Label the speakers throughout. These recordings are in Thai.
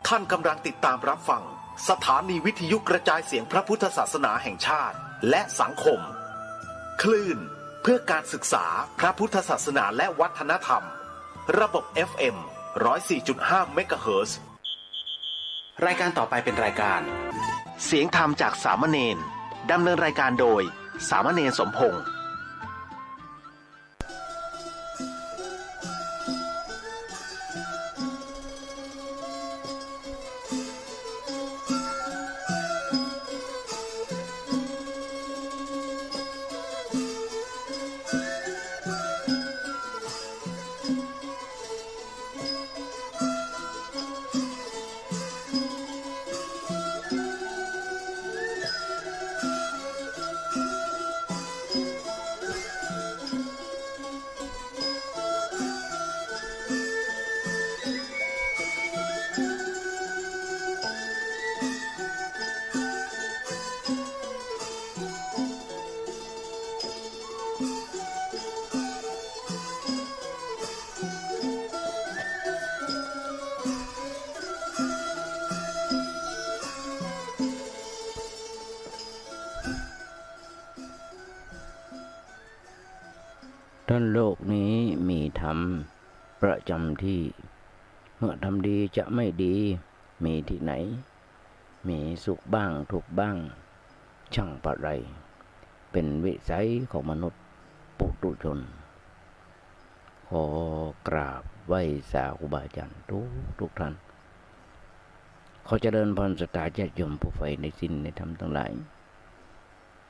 Speaker 1: ท่านกำลังติดตามรับฟังสถานีวิทยุกระจายเสียงพระพุทธศาสนาแห่งชาติและสังคมคลื่นเพื่อการศึกษาพระพุทธศาสนาและวัฒนธรรมระบบ FM 104.5 เมกะเฮิรตซ์รายการต่อไปเป็นรายการเสียงธรรมจากสามเณรดำเนินรายการโดยสามเณรสมพงษ์
Speaker 2: ท่านโลกนี้มีธรรมประจำที่เมื่อทำดีจะไม่ดีมีที่ไหนมีสุขบ้างทุกข์บ้างช่างปะไรเป็นวิสัยของมนุษย์ปุถุชนขอกราบไหว้สาธุบาอาจารย์ทุกท่านขอเจริญพรศรัทธาญาติโยมผู้ใฝ่ในศีลในธรรมทั้งหลาย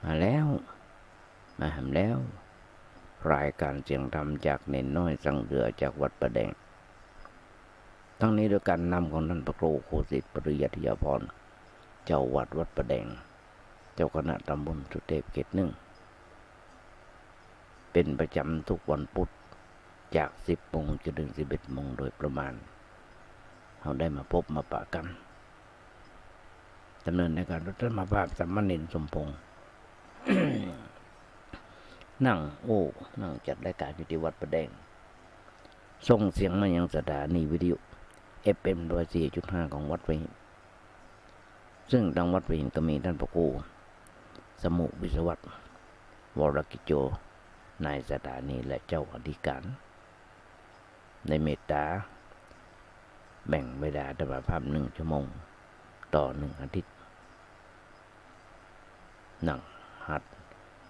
Speaker 2: มาแล้วมาหำแล้วรายการเสียงธรรมจากเนนน้อยสังเรือจากวัดประแดงทั้งนี้โดยการนำของท่านพระครูโคสิทธิ์ปริยัติยาภรณ์เจ้าวัดวัดประแดงเจ้าคณะตำบลสุเทพเขต 1เป็นประจำทุกวันพุธจาก 10 โมงจนถึง 11 โมงโดยประมาณเราได้มาพบมาปะกันดำเนินในการรัตนมาภาพสามเณรสมพงษ์ นั่งจัดรายการอยู่ที่วัดประแดงส่งเสียงมายังสถานีวิทยุ FM 104.5 ของวัดไว้ซึ่งทางวัดไว้ก็มีท่านพระครูสมุวิศวัตรวรกิจโจนายสถานีและเจ้าอธิการในเมตตาแบ่งเวลาธรรมภาพ1 ชั่วโมงต่อ1 อาทิตย์นั่งหัด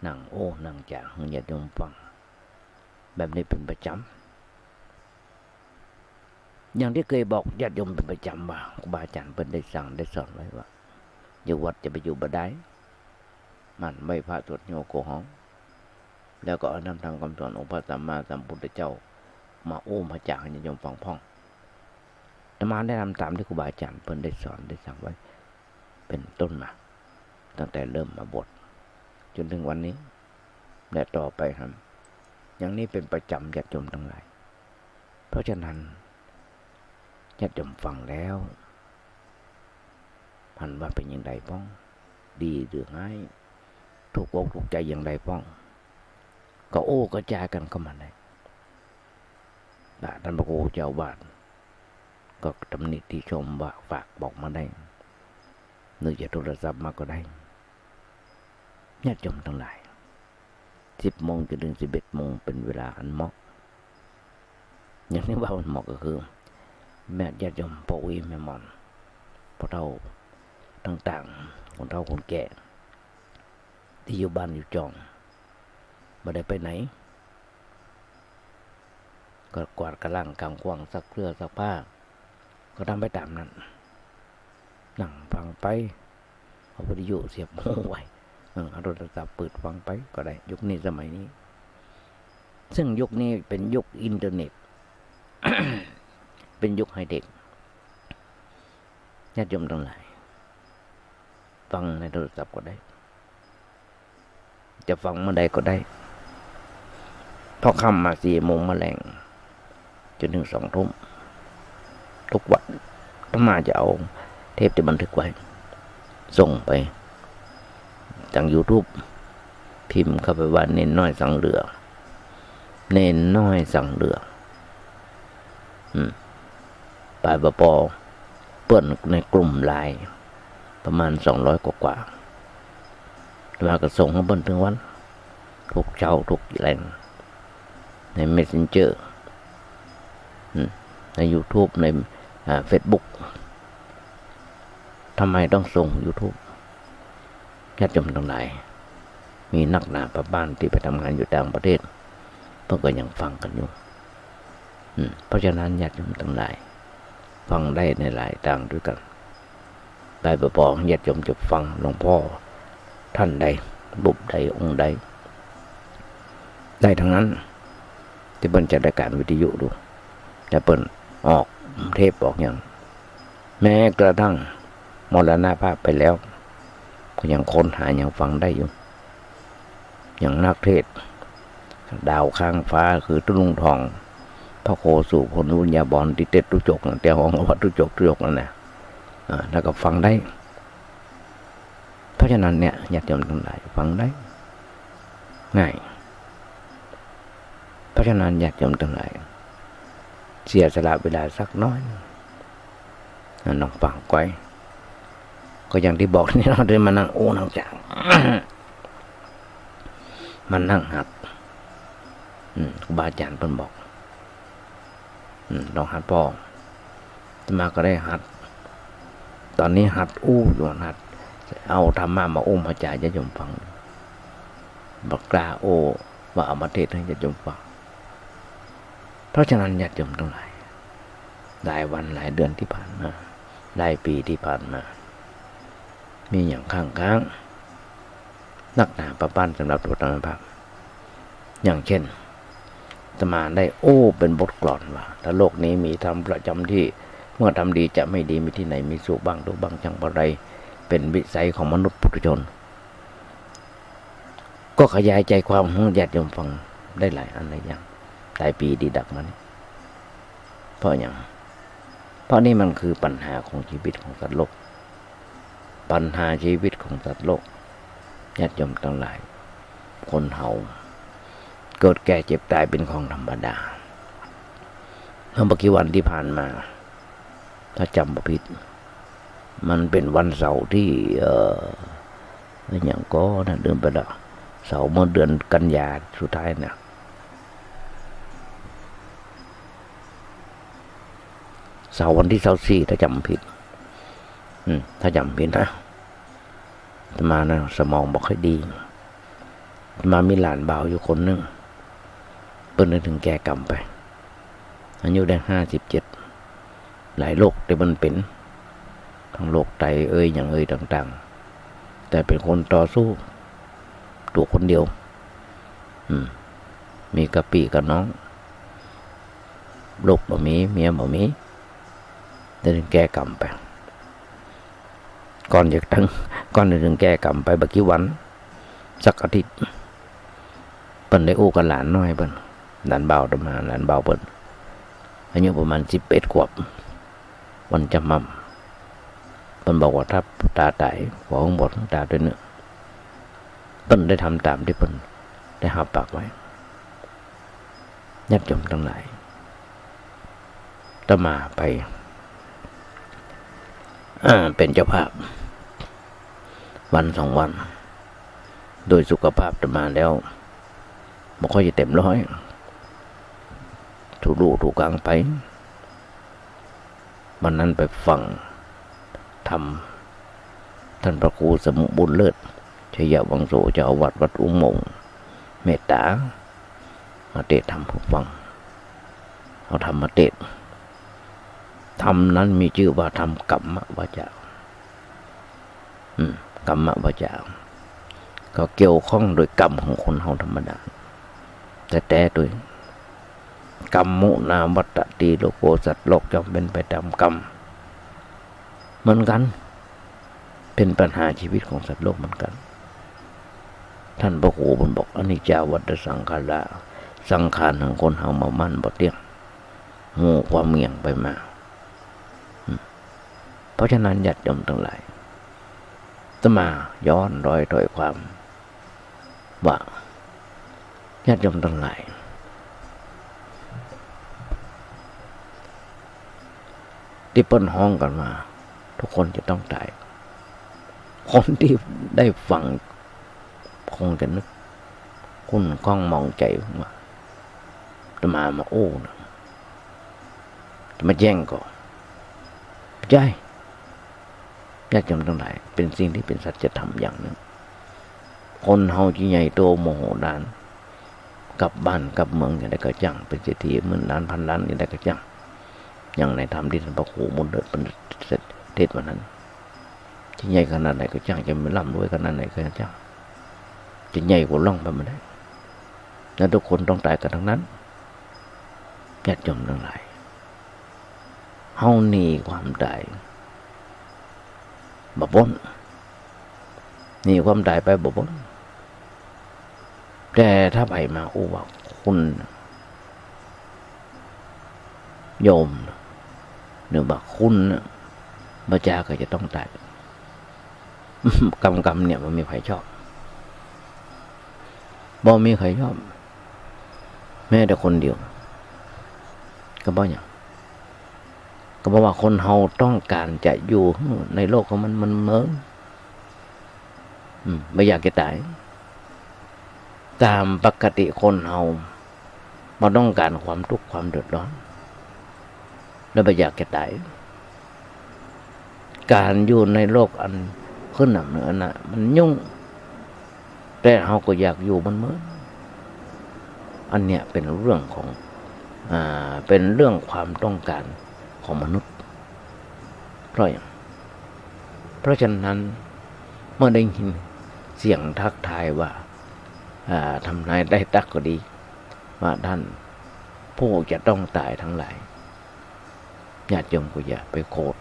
Speaker 2: นั่งนั่งจากให้ญาติโยมฟังแบบนี้เป็นประจำอย่างที่เคยบอกญาติโยมเป็นประจำว่าครูบาอาจารย์เพิ่นได้สั่งได้สอนไว้ว่าอยู่วัดจะไปอยู่บ่ได้มันไม่พระสวดโยโกหองแล้วก็เอานำทางคำสอนองค์พระสัมมาสัมพุทธเจ้ามามาจากให้ญาติโยมฟังพ่องอาตมาได้ทำตามที่ครูบาอาจารย์เพิ่นได้สอนได้สั่งไว้เป็นต้นมาตั้งแต่เริ่มมาบวชจนถึงวันนี้และต่อไปครับอย่างนี้เป็นประจำญาติโยมทั้งหลายเพราะฉะนั้นญาติโยมฟังแล้วมันว่าเป็นอย่างไรป้องดีหรือง่ายถูกอกถูกใจอย่างไรป้องก็กระจายกันเข้ามาได้ท่านพระครูเจ้าบาทก็ตำหนิที่ชมว่าฝากบอกมาได้หรือจะโทรศัพท์มาก็ได้ญาติโยมทั้งหลาย10 โมงจนถึง 11 โมงเป็นเวลาอันเหมาะอย่างที่ว่ามันเหมาะก็คือแม่ญาติโยมพ่ออุ้ยแม่หมอนพ่อเฒ่าต่างๆคนเฒ่าคนแก่ที่อยู่บ้านอยู่จองไม่ได้ไปไหนก็กวาดกระลังกางกวางซักเครือซักผ้าก็ทำไปตามนั้นนั่งฟังไปเอาวิทยุเสียบหูไว้เอาโทรศัพท์เปิดฟังไปก็ได้ยุคนี้สมัยนี้ซึ่งยุคนี้เป็นยุคอินเทอร์เน็ต เป็นยุคไฮเทคญาติโยมทั้งหลายฟังในโทรศัพท์ก็ได้จะฟังเมื่อใดก็ได้พอค่ำมา4 โมงแมลงจนถึง2 ทุ่มทุกวันถ้ามาจะเอาเทปที่บันทึกไว้ส่งไปทาง YouTube พิมพ์เข้าไปว่าเน้นน้อยสังเรือเน้นน้อยสังเรือปลายปอ เปิ้นในกลุ่มไลน์ประมาณ200 กว่ามาก็ส่งให้เปิ้นถึงวันทุกเช้าทุกแรงใน Messenger ใน YouTube ในFacebook ทำไมต้องส่ง YouTube ญาติโยมทั้งหลายมีนักหนาประบ้านที่ไปทำงานอยู่ต่างประเทศเพิ่นก็ยังฟังกันอยู่เพราะฉะนั้นญาติโยมทั้งหลายฟังได้ในหลายทางด้วยกันได้บ่พอญาติโยมจะฟังหลวงพ่อท่านใดบุบใดองค์ใดได้ทั้งนั้นที่เปิ้นจัดรายการวิทยุดูแต่เปิ้นออกเทปออกอย่างแม้กระทั่งมรณภาพไปแล้วก็ยังค้นหายังฟังได้อยู่อย่างนักเทศดาวข้างฟ้าคือตุลุงทองพระโคสู่พลวุญญาบรติเต็ดตุจกแต่ห้องวัดตุจกนั่นนะแล้วก็ฟังได้เพราะฉะนั้นเนี่ยญาติโยมทั้งหลายฟังได้ง่ายเพราะฉะนั้นญาติโยมทั้งหลายเสียสละเวลาสักน้อยน้องฟังไว้ก็อย่างที่บอกนี่เราได้มานั่งนั่งจาง มันนั่งหัดครูบาอาจารย์เพิ่นบอกลองหัดพ่อจะมาก็ได้หัดตอนนี้หัดอยู่หัดเอาธรรมะมาพระจ่ายญาติโยมฟังบอกกล้าว่าเอามาเทศให้ญาติโยมฟังเพราะฉะนั้นญาติโยมทั้งหลายหลายวันหลายเดือนที่ผ่านมาหลายปีที่ผ่านมามีอย่างข้างนักหนาประปั้นสำหรับตัวธรรมภาพอย่างเช่นอาตมาได้เป็นบทกลอนว่าถ้าโลกนี้มีธรรมประจำที่เมื่อทำดีจะไม่ดีมีที่ไหนมีสุขบ้างทุกบ้างจังอะไรเป็นวิสัยของมนุษย์ปุถุชนก็ขยายใจความของญาติโยมฟังได้หลายอันหลายอย่างหลายปีดีดักมันเพราะนี่มันคือปัญหาของชีวิตของสัตว์โลกปัญหาชีวิตของสัตว์โลกญาติโยมทั้งหลายคนเฮาเกิดแก่เจ็บตายเป็นของธรรมดาเมื่อกี่วันที่ผ่านมาถ้าจำบ่ผิดมันเป็นวันเสาร์ที่อย่างก็นะเดือนไปแล้วเสาร์เมื่อเดือนกันยาสุดท้ายนะเสาร์วันที่24ถ้าจำผิดถ้าจำผิดนะมานะสมองบอกให้ดีมามีหลานบ่าวอยู่คนนึงเปิ้นถึงแก่กรรมไปอายุได้57หลายโรคแต่มันเป็นทั้งโรคไตอย่างต่างๆแต่เป็นคนต่อสู้ตัวคนเดียวมีกะปิกับน้องลูกบ่มีเมียบ่มีได้ถึงแก่กรรมไปก่อนจะถึงแก่กรรมไปบักกี่วันสักอาทิตย์เปิ้นได้กับหลานน้อยเปิ้นหลานเบาตมาหลานเบาเปิ้นอายุประมาณ11 ขวบวันจำมั่มเปิ้นบอกว่าถ้าตาตายขอของบทตาด้วยเนื้อเปิ้นได้ทำตามที่เปิ้นได้รับปากไว้ญาติโยมทั้งหลายจะมาไปเป็นเจ้าภาพวัน2 วันโดยสุขภาพจะมาแล้วไม่ค่อยจะเต็มร้อยถูกกลางไปวันนั้นไปฟังธรรมท่านพระครูสมุบุญเลิศชยวังโสเจ้าอาวาสวัดอุโมงค์เมตตามาเทศธรรมผู้ฟังเอาธรรมมาเทศธรรมนั้นมีชื่อว่าธรรมกัมมวจากัมมวจาก็เกี่ยวข้องโดยกรรมของคนเฮาธรรมดาแต่โดยกรรมมุนาวัตติโลโกสัตว์โลกจำเป็นไปตามกรรมเหมือนกันเป็นปัญหาชีวิตของสัตว์โลกเหมือนกันท่านพระครูบนบอกอนิจจาวัฏสังขาราสังขารของคนเฮามามั่นบ่เที่ยงงูความเมี่ยงไปมาเพราะฉะนั้นญาติโยมทั้งหลายจะมาย้อนรอยถอยความว่าญาติโยมทั้งหลายที่เปิ้นห้องกันมา ทุกคนจะต้องตายคนที่ได้ฟังคงจะนึกคุณข้องมองใจว่าจะมาโอ้นะจะมาแย่งก่อนใช่ญาติโยมทั้งหลายเป็นสิ่งที่เป็นสัจธรรมอย่างหนึ่งคนเฮาที่ใหญ่โตโมโหดานกลับบ้านกลับเมืองอย่างไรก็จังเป็นเศรษฐีหมื่นล้านพันล้านอย่างไรก็จังอย่างในธรรมที่ท่านพระครูมุนเดิดเป็นเทศวันนั้นที่ใหญ่ขนาดไหนก็จังจะไม่ร่ำรวยขนาดไหนก็จังจะใหญ่กว่าล่องไปไม่ได้แล้วทุกคนต้องตายกันทั้งนั้นญาติโยมทั้งหลายเฮาหนีความตายบ่พ้นหนีความตายไปบ่พ้นแต่ถ้าไปมาโอ้ว่าคุณโยมหรือว่าคุณบาจาก็จะต้องตาย กรรมเนี่ยมันมีใครชอบบ่มีใครชอบแม้แต่คนเดียวก็บ่อย่างก็บอกว่าคนเฮาต้องการจะอยู่ในโลกของมันเมินไม่อยากจะตายตามปกติคนเฮามาต้องการความทุกข์ความเดือดร้อนแล้วไม่อยากจะตายการอยู่ในโลกอันขึ้นหนักเหนือน่ะมันยุ่งแต่เฮาก็อยากอยู่มันเมินอันเนี้ยเป็นเรื่องของเป็นเรื่องความต้องการของมนุษย์เพราะฉะนั้นเมื่อได้ยินเสียงทักทายว่าทำนายได้ตักก็ดีว่าท่านผู้จะต้องตายทั้งหลายญาติโยมก็อย่าไปโกรธ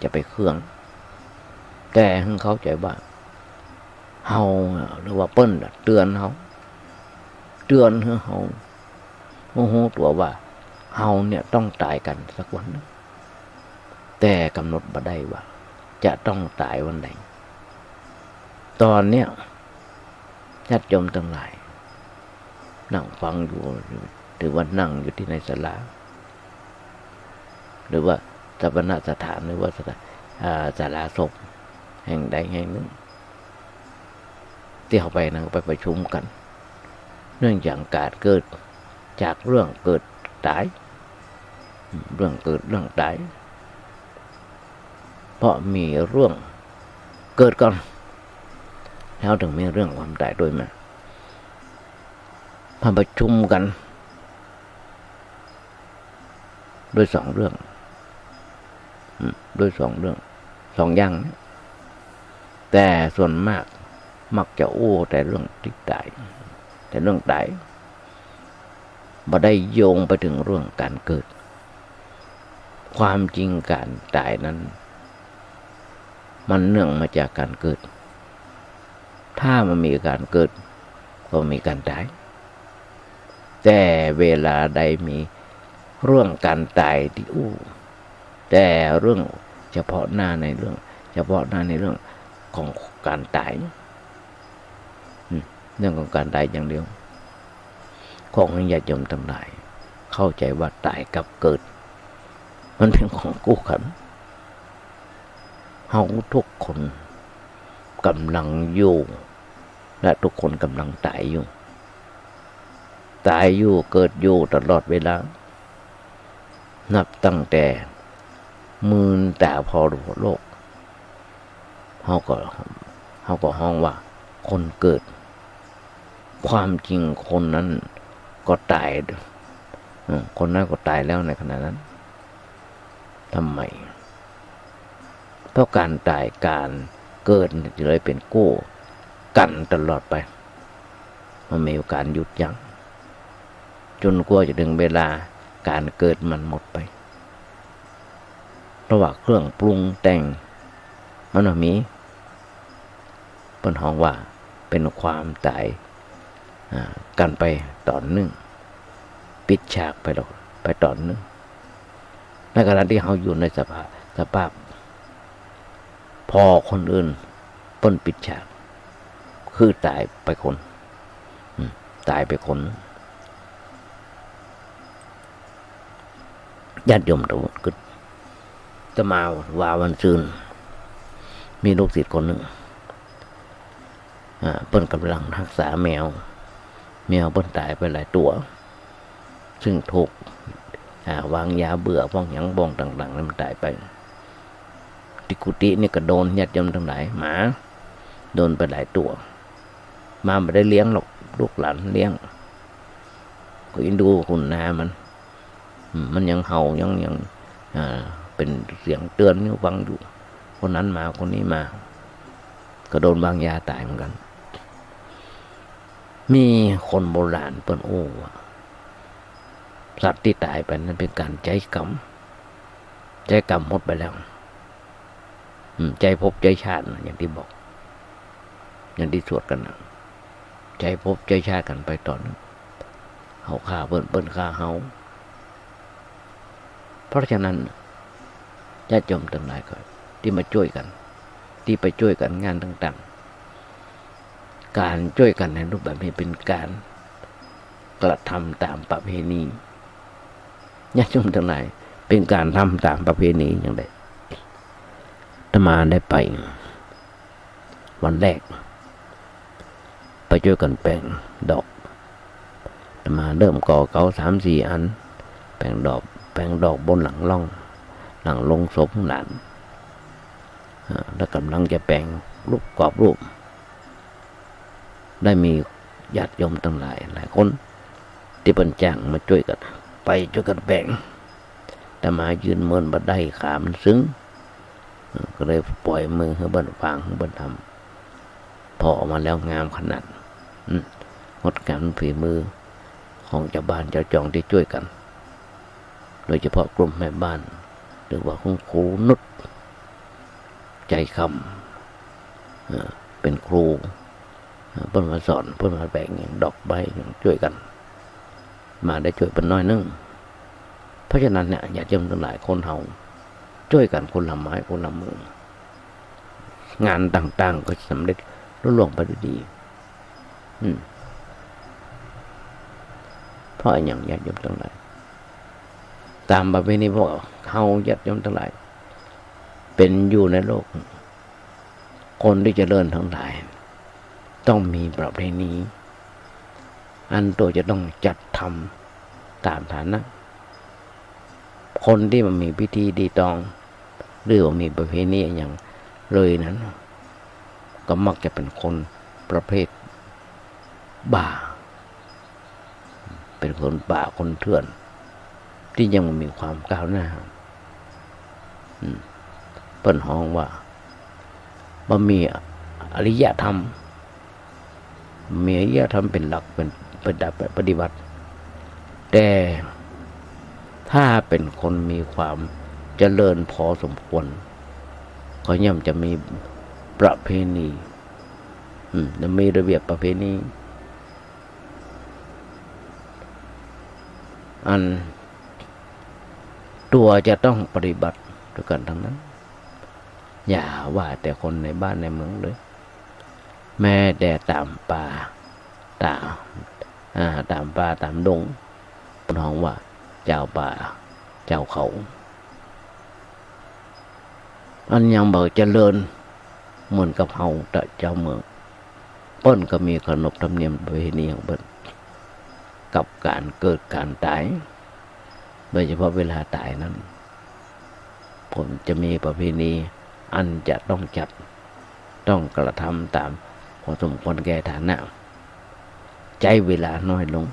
Speaker 2: จะไปเครื่องแต่ให้เข้าใจว่าเฮาหรือว่าเปิ้นเตือนให้เฮาโมโหตัวว่าเฮาเนี่ยต้องตายกันสักวันนึงแต่กำหนดบ่ได้ว่าจะต้องตายวันไหนตอนเนี้ยญาติโยมทั้งหลายนั่งฟังอยู่หรือว่านั่งอยู่ที่ในศาลาหรือว่าสมณสถานหรือว่าศาลาศพแห่งใดแห่งหนึ่งที่เขาไปนะไปประชุมกันเนื่องจากการเกิดจากเรื่องเกิดตายเรื่องเกิดเรื่องตายเพราะมีเรื่องเกิดก่อนแล้วถึงมีเรื่องความตายด้วยมาพาประชุมกันด้วยสองเรื่องสองอย่างแต่ส่วนมากมักจะอู้แต่เรื่องที่ตายแต่เรื่องตายบ่ได้โยงไปถึงเรื่องการเกิดความจริงการตายนั้นมันเนื่องมาจากการเกิดถ้ามันมีการเกิดก็มีการตายแต่เวลาใดมีเรื่องการตายที่อู้แต่เรื่องเฉพาะหน้าในเรื่องของการตายเรื่องของการตายอย่างเดียวของญาติโยมทั้งหลายเข้าใจว่าตายกับเกิดมันเป็นของคู่ขันเฮาทุกคนกำลังอยู่และทุกคนกำลังตายอยู่เกิดอยู่ตลอดเวลานับตั้งแต่มืนแต่พอโลกเฮาก็ห้องว่าคนเกิดความจริงคนนั้นก็ตายคนนั้นก็ตายแล้วในขณะนั้นทำไมเพราะการตายการเกิดจะเลยเป็นกู้กันตลอดไปมันมีการหยุดยั้งจนกว่าจะถึงเวลาการเกิดมันหมดไประหว่างเครื่องปรุงแต่งมันมีเป็นห้องว่าเป็นความตายกันไปตอนนึงปิดฉากไปตอนนึงในขณะที่เขาอยู่ในสภาพพอคนอื่นต้นปิดฉากคือตายไปคนญาติโยมทุกคน จะมาว่าวันซืนมีลูกศิษย์คนหนึ่งเปิ้นกำลังรักษาแมวเปิ้นตายไปหลายตัว ซึ่งถูกวางยาเบื่อป้องหยังบ้องต่างๆนั้นมันตายไปติกุตินี่ก็โดนญาติโยมทั้งหลายหมาโดนไปหลายตัวมาไม่ได้เลี้ยงหรอกลูกหลานเลี้ยงก็อินดูคุณนามันยังเห่ายังเป็นเสียงเตือนนี่ฟังอยู่คนนั้นมาคนนี้มาก็โดนวางยาตายเหมือนกันมีคนโบราณเปิ้นโอ้สัตว์ที่ตายไปนั้นเป็นการใจกรรมหมดไปแล้วใจภพใจชาติอย่างที่บอกอย่างที่สวดกันนะใจภพใจชาติกันไปตอนนั้นเฮาฆ่าเปิ้นฆ่าเฮาเพราะฉะนั้นญาติโยมทั้งหลายก็ที่มาช่วยกันที่ไปช่วยกันงานต่างๆการช่วยกันในรูปแบบนี้เป็นการกระทำตามประเพณีญาติโยมทั้งหลายเป็นการทำตามประเพณีอย่างไรอาตมาได้ไปวันแรกไปช่วยกันแปลงดอกอาตมาเริ่มก่อเกา3-4 อันแปลงดอกบนหลังลงศพหลานแล้วกำลังจะแปลงรูปกรอบรูปได้มีญาติโยมทั้งหลายคนที่เป็นจ้างมาช่วยกันไปช่วยกันแบ่งแต่มายืนเมินบัดได้ขามันซึ้งก็เลยปล่อยมือให้บันฟังให้บันทำพอออกมาแล้วงามขนาดงดงามฝีมือของเจ้าบ้านเจ้าจองที่ช่วยกันโดยเฉพาะกลุ่มแม่บ้านหรือว่าคุณครูนุชใจคำเป็นครูเพิ่นมาสอนเพิ่นมาแบ่งอย่างดอกใบอย่างช่วยกันมาได้ช่วยเป็นน้อยนึงเพราะฉะนั้นเนี่ยอย่าจำทั้งหลายคนเฮาช่วยกันคนละไม้คนละมืองานต่างๆก็สำเร็จรุ่ล่วงไปด้วยดีเพราะอย่างญาติโยมทั้งหลายตามประเพณีพวกเฮาญาติโยมทั้งหลายเป็นอยู่ในโลกคนที่เจริญทั้งหลายต้องมีประเพณีอันตัวจะต้องจัดทำตามฐานะคนที่มันมีพิธีดีตองหรือว่ามีประเพณีอย่างเลยนั้นก็มักจะเป็นคนประเภทบ้าเป็นคนบ้าคนเถื่อนที่ยังมีความก้าวหน้าเปิ้นฮ้องว่าบ่มีอริยธรรมมีอริยธรรมเป็นหลักเป็นปฏิบัติแต่ถ้าเป็นคนมีความเจริญพอสมควรก็ย่อมจะมีประเพณีจะมีระเบียบประเพณีอันตัวจะต้องปฏิบัติด้วยกันทั้งนั้นอย่าว่าแต่คนในบ้านในเมืองเลยแม้แต่ตามป่าตามดงน้องว่าเจ้าป่าเจ้าเขาอันยังบอกเจริญเหมือนกับเฮาแต่เจ้าเมืองเปิ้นก็มีขนบธรรมเนียมประเพณีของเปิ้นกับการเกิดการตายโดยเฉพาะเวลาตายนั้นผมจะมีประเพณีอันจะต้องจัดต้องกระทำตามพอสมควรแก่ฐานะใจเวลาน้อยลง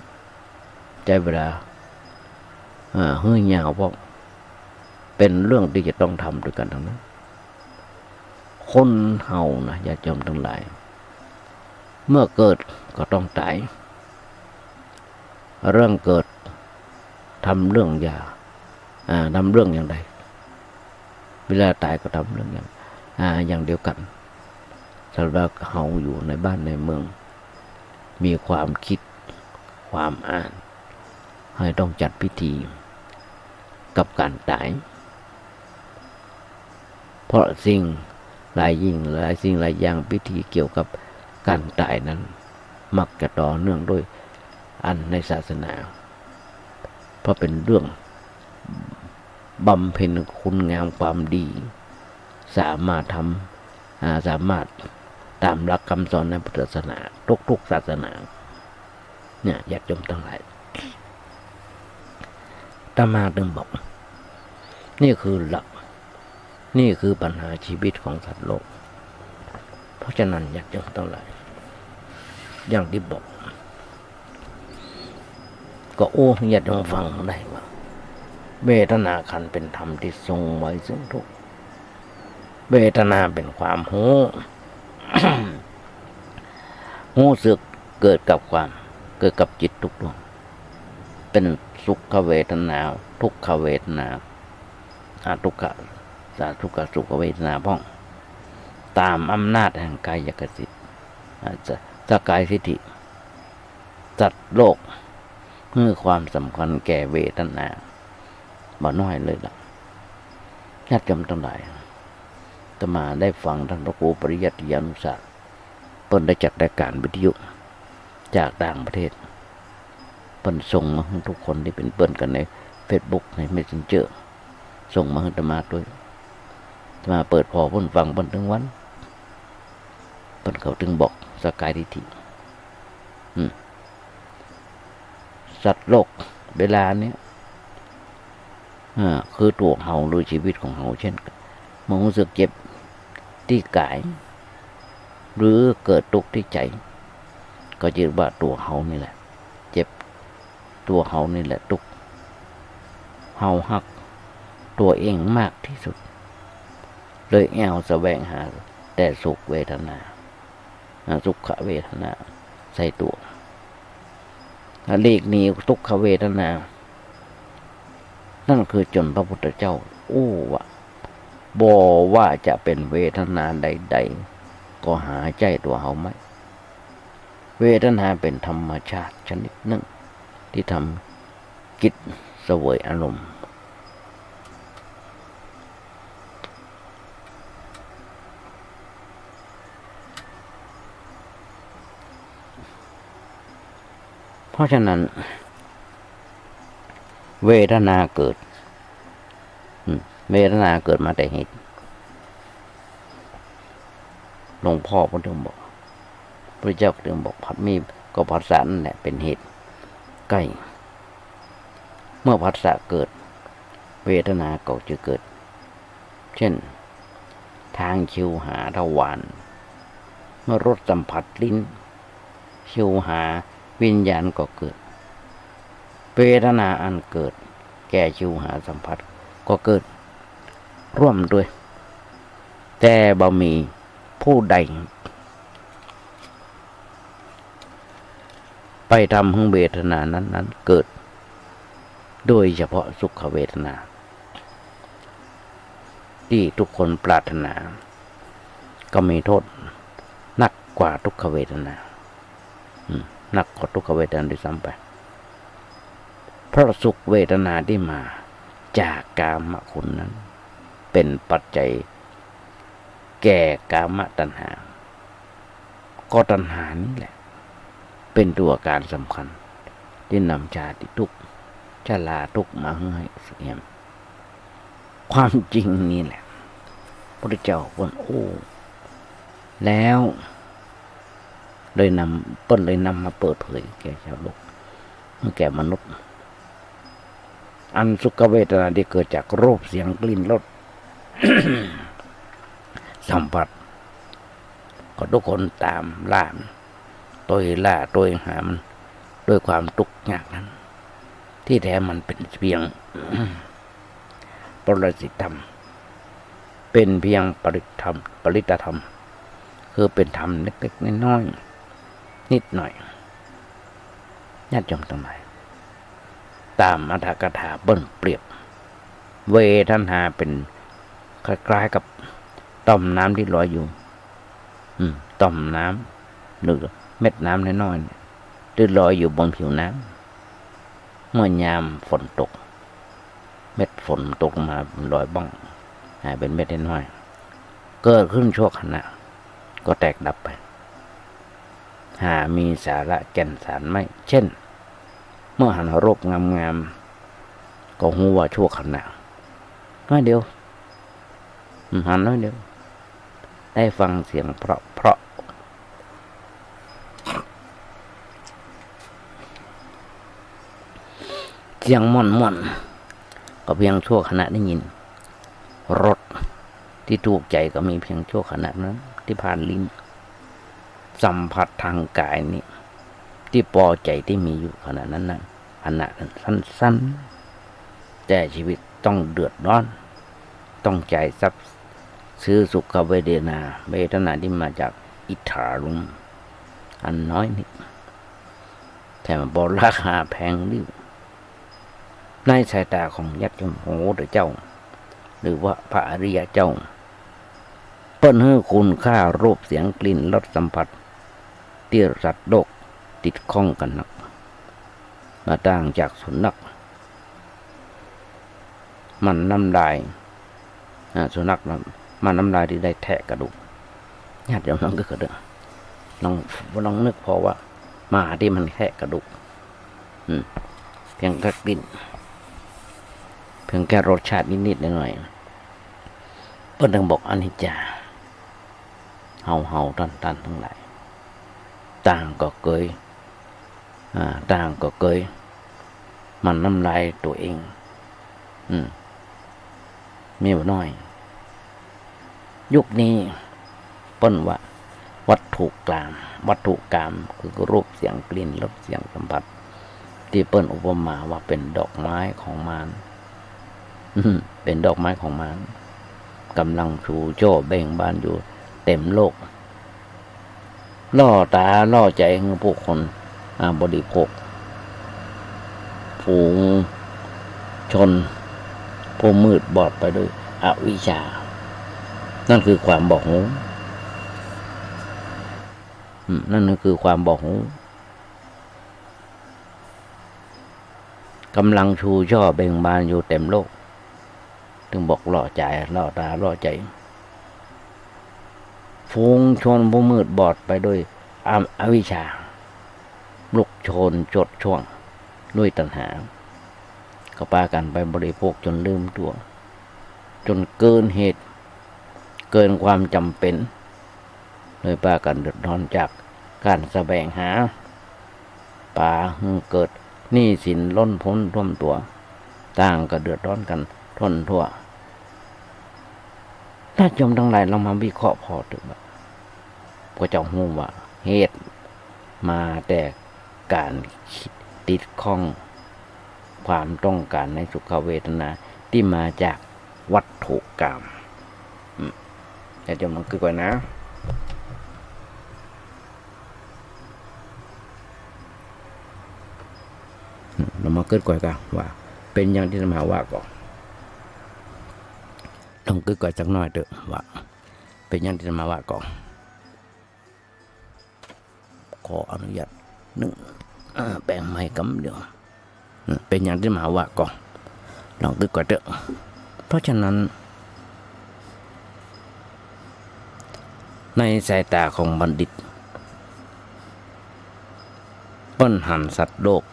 Speaker 2: ใจเวลาเฮ้ยยาวเพราะเป็นเรื่องที่จะต้องทำด้วยกันทั้งนั้นคนเฮานะอย่าจำทั้งหลายเมื่อเกิดก็ต้องตายเรื่องเกิดทำเรื่องทำเรื่องอย่างใดเวลาตายก็ทำเรื่องอย่างเดียวกันสำหรับเฮาอยู่ในบ้านในเมืองมีความคิดความอ่านให้ต้องจัดพิธีกับการตายเพราะสิ่งหลายอย่างพิธีเกี่ยวกับการตายนั้นมักจะต่อเนื่องด้วยอันในศาสนาเพราะเป็นเรื่อง บำเพ็ญคุณงามความดี สามารถสามารถตามหลักคำสอนในพุทธศาสนาทุกศาสนาเนี่ยญาติโยมทั้งหลายอาตมาถึงบอกนี่คือหลักนี่คือปัญหาชีวิตของสัตว์โลกเพราะฉะนั้นญาติโยมทั้งหลายอย่างที่บอกก็ญาติโยมฟังได้ว่าเวทนาขันธ์เป็นธรรมที่ทรงไว้ซึ่งทุกข์เวทนาเป็นความหูหูสึกเกิดกับจิตทุกดวงเป็นสุขเวทนาทุกขเวทนาทุกขสุขเวทนาพ้องตามอำนาจแห่งกายกสิทธิ์สกายสิทธิจัดโลกเมื่อความสำคัญแก่เวทนาบ่น้อยเลยล่ะญาติโยมทั้งหลายอาตมาได้ฟังท่านพระครูปริยัติยานุศาสตร์เพิ่นได้จัดรายการวิทยุจากต่างประเทศเพิ่นส่งมาให้ทุกคนที่เป็นเพื่อนกันใน Facebook ใน Messenger ส่งมาให้อาตมาด้วยอาตมาเปิดพอเพิ่นฟังเพิ่นถึงวันเพิ่นเขาถึงบอกสกายทิฏฐิสัตว์โลกเวลาเนี้ยคือตัวเฮาหรือชีวิตของเฮาเช่นกันมันรู้สึกเจ็บที่กายหรือเกิดทุกข์ที่ใจก็ยึดว่าตัวเฮานี่แหละเจ็บตัวเฮานี่แหละทุกข์เฮาฮักตัวเองมากที่สุดเลยแอวแสวงหาแต่สุขเวทนาสุขเวทนาใส่ตัวหลีกหนีทุกขเวทนานั่นคือจนพระพุทธเจ้าว่าบ่ว่าจะเป็นเวทนาใดๆก็หาใจตัวเฮาไม่เวทนาเป็นธรรมชาติชนิดหนึ่งที่ทำจิตเสวยอารมณ์เพราะฉะนั้นเวทนาเกิดมาแต่เหตุหลวงพ่อพระองค์บอกพระเจ้าถึงบอกผัสมีก็ผัสสะนั่นแหละเป็นเหตุใกล้เมื่อผัสสะเกิดเวทนาก็จะเกิดเช่นทางชิวหาทวารเมื่อรสสัมผัสลิ้นชิวหาวิญญาณก็เกิดเวทนาอันเกิดแก่ชิวหาสัมผัสก็เกิดร่วมด้วยแต่บ่มีผู้ใดไปทำให้เวทนานั้นเกิดโดยเฉพาะสุขเวทนาที่ทุกคนปรารถนาก็มีโทษหนักกว่าทุกขเวทนาหนักกว่าทุกขเวทนาด้วยซ้ำไปเพราะสุขเวทนาที่มาจากกามคุณนั้นเป็นปัจจัยแก่กามตัณหาก็ตัณหานี่แหละเป็นตัวการสำคัญที่นำชาติทุกข์ชราทุกข์มาให้เสียมความจริงนี่แหละพระเจ้าคนแล้วเลยนำมาเปิดเผยแก่ชาวโลกแก่มนุษย์อันสุขเวทนาที่เกิดจากรูปเสียงกลิ่นรส สัมผัสก็ทุกคนตามล่าตัวหามันด้วยความทุกข์ยากนั้นที่แท้มันเป็นเพียง ปรสิตธรรมเป็นเพียงปริตธรรมคือเป็นธรรมเล็กๆน้อยๆนิดหน่อยญาติโยมทั้งหลายตามอรรถกถาเปิ้นเปรียบเวทนาเป็นคล้ายๆกับต่อมน้ำที่ลอยอยู่ต่อมน้ำหรือเม็ดน้ำน้อยๆที่ลอยอยู่บนผิวน้ำเมื่อยามฝนตกเม็ดฝนตกมาลอยบ้องหายเป็นเม็ดน้อยเกิดขึ้นชั่วขณะก็แตกดับไปหามีสาระแก่นสารไม่เช่นเมื่อหันรูปงามๆก็หูว่าชั่วขณะ น้อยเดียวหันน้อยเดียวได้ฟังเสียงเพราะเสียงม่อนก็เพียงชั่วขณะได้ยินรสที่ถูกใจก็มีเพียงชั่วขณะนั้นที่ผ่านลิ้นสัมผัสทางกายนี่ที่พอใจที่มีอยู่ขณะนั้นขณะนั้นสั้นๆแต่ชีวิตต้องเดือดร้อนต้องจ่ายทรัพย์ซื้อสุขเวทนาที่มาจากอิทธารุมอันน้อยนิดแต่มันบราคาแพงดิในสายตาของยักษ์ยมโหหรือเจ้าหรือว่าพระอริยเจ้าเปิ้นให้คุณค่ารูปเสียงกลิ่นรสสัมผัสที่สัตว์โลกติดข้องกันนักมาต่างจากสุนัขมันน้ำลายสุนัขมันน้ำลายที่ได้แทะกระดูกญาติโยมลองนึกกันเถอะลองนึกพอว่าหมาที่มันแทะกระดูกเพียงแค่กลิ่นเพียงแค่รสชาตินิดๆหน่อยๆเพิ่นถึงบอกอนิจจาเฮาตันทั้งหลายต่างก็เกยมันน้ำลายตัวเองมีบ่น้อยยุคนี้เปิ้นว่าวัตถุกรรมคือรูปเสียงกลิ่นรสเสียงสัมผัสที่เปิ้นอุปมาว่าเป็นดอกไม้ของมารเป็นดอกไม้ของมารกำลังชูโจ้เบ่งบานอยู่เต็มโลกล่อตาล่อใจของผู้คนบริโภคฝูงชนผู้มืดบอดไปด้วยอวิชชานั่นคือความบอกหูนั่นคือความบอกหูกำลังชูช่อเบ่งบานอยู่เต็มโลกถึงบอกล่อใจล่อตาล่อใจฝูงชนผู้มืดบอดไปด้วยอวิชชาลุกโชนจดช่วงด้วยตัณหาก็พากันไปบริโภคจนลืมตัวจนเกินเหตุเกินความจำเป็นเลยพากันเดือดร้อนจากการแสวงหาป่าเกิดหนี้สินล้นพ้นท่วมตัวต่างก็เดือดร้อนกันทนทั่วถ้าจมทั้งหลายเรามาวิเคราะห์พอถึงแบบก็จะหูว่าเหตุมาแต่การติดข้องความต้องการในสุขเวทนาที่มาจากวัตถุกรรมจะจมลงคือก่อนนะเรามาเกิดก่อนกันว่าเป็นอย่างที่สมาว่าก่อนต้องเกิดก่อนสักหน่อยเถอะว่าเป็นอย่างที่สมาว่าก่อนขออนุญาตแบ่งไม้กำเดียวเป็นอย่างที่มาว่าก่อนลองตึกก่อนเถอะเพราะฉะนั้นในสายตาของบัณฑิตปัญหาสัตว์โลก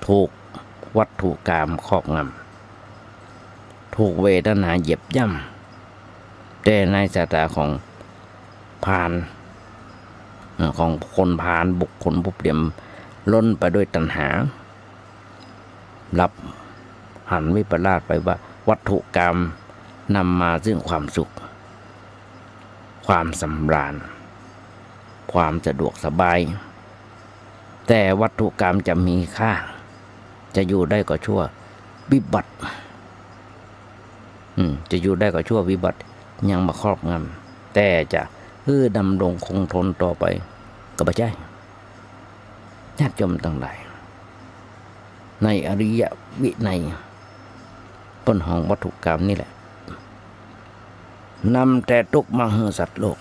Speaker 2: ถูกวัตถุกรรมครอบงำถูกเวทนาเหยียบย่ำแต่ในสายตาของพาลของคนพาลบุคคลผู้เปี่ยมล้นไปด้วยตัณหารับหันวิปลาสไปว่าวัตถุกรรมนำมาซึ่งความสุขความสำราญความสะดวกสบายแต่วัตถุกรรมจะมีค่าจะอยู่ได้ก็ชั่ววิบัติจะอยู่ได้ก็ชั่ววิบัติยังมาครอบงำแต่จะดำรงคงทนต่อไปก็ไม่ใช่ญาติโยมทั้งหลายในอริยวินัยต้นของวัตถุกรรมนี่แหละนำแต่ทุกข์มาให้สัตว์โลก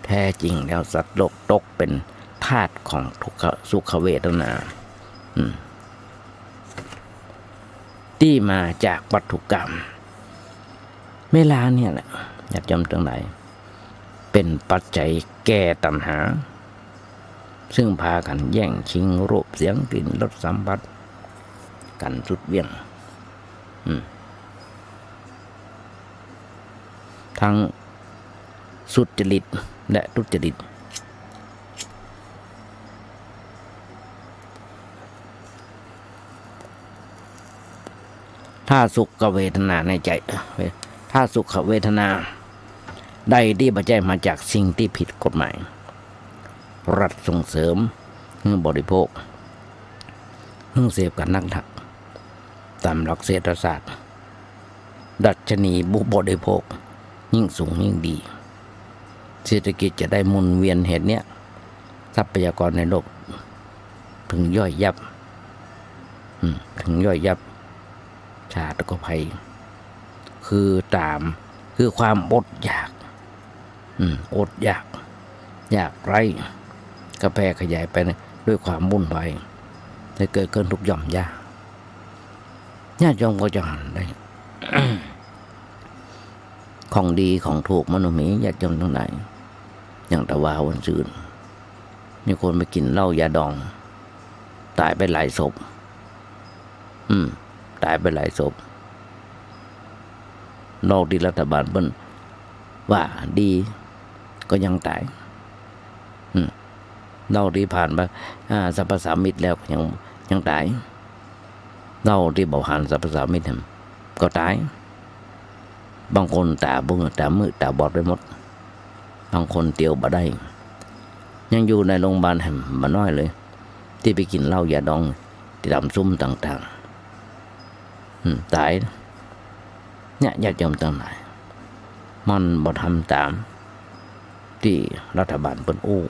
Speaker 2: แท้จริงแล้วสัตว์โลกตกเป็นทาสของทุกขสุขเวทนาที่มาจากวัตถุกรรมเวลาเนี่ยแหละญาติโยมทั้งหลายเป็นปัจจัยแก่ตัณหาซึ่งพากันแย่งชิงรูปเสียงกลิ่นรสสัมผัสกันสุดเวียง ทั้งสุจริตและทุจริตถ้าสุขเวทนาในใจถ้าสุขเวทนาใดที่ปัจจัยมาจากสิ่งที่ผิดกฎหมายรัฐส่งเสริมให้บริโภคให้เสพกันนักถักตามหลักเศรษฐศาสตร์ดัชนีบุบริโภคยิ่งสูงยิ่งดีเศรษฐกิจจะได้หมุนเวียนเหตุเนี้ยทรัพยากรในโลกถึงย่อยยับถึงย่อยยับชาติก็ภัยคือความอดอยากอดอยากไร้กระแพร่ขยายไปด้วยความวุ่นวายจะเกิดขึ้นทุกหย่อมย่าญาติโยมก็จะหันได้ ของดีของถูกมนุษย์มีญาติโยมตรงไหนอย่างตะวาวันซืนมีคนไปกินเหล้ายาดองตายไปหลายศพตายไปหลายศพนอกที่รัฐบาลเปิ้นว่าดีก็ยังตายนอกที่ผ่านมาสรรพสามิตแล้วยังตายนอกที่บ่ผ่านสรรพสามิตก็ตายบางคนตาบุ้งตามืดตาบอดไปหมดบางคนเตียวบ่ได้ยังอยู่ในโรงพยาบาลแห่งมาน้อยเลยที่ไปกินเหล้ายาดองที่ทำซุ้มต่างๆตายเนี่ยญาติโยมต่างหลายมันบ่ทำตามที่รัฐบาลเปิ้นอู้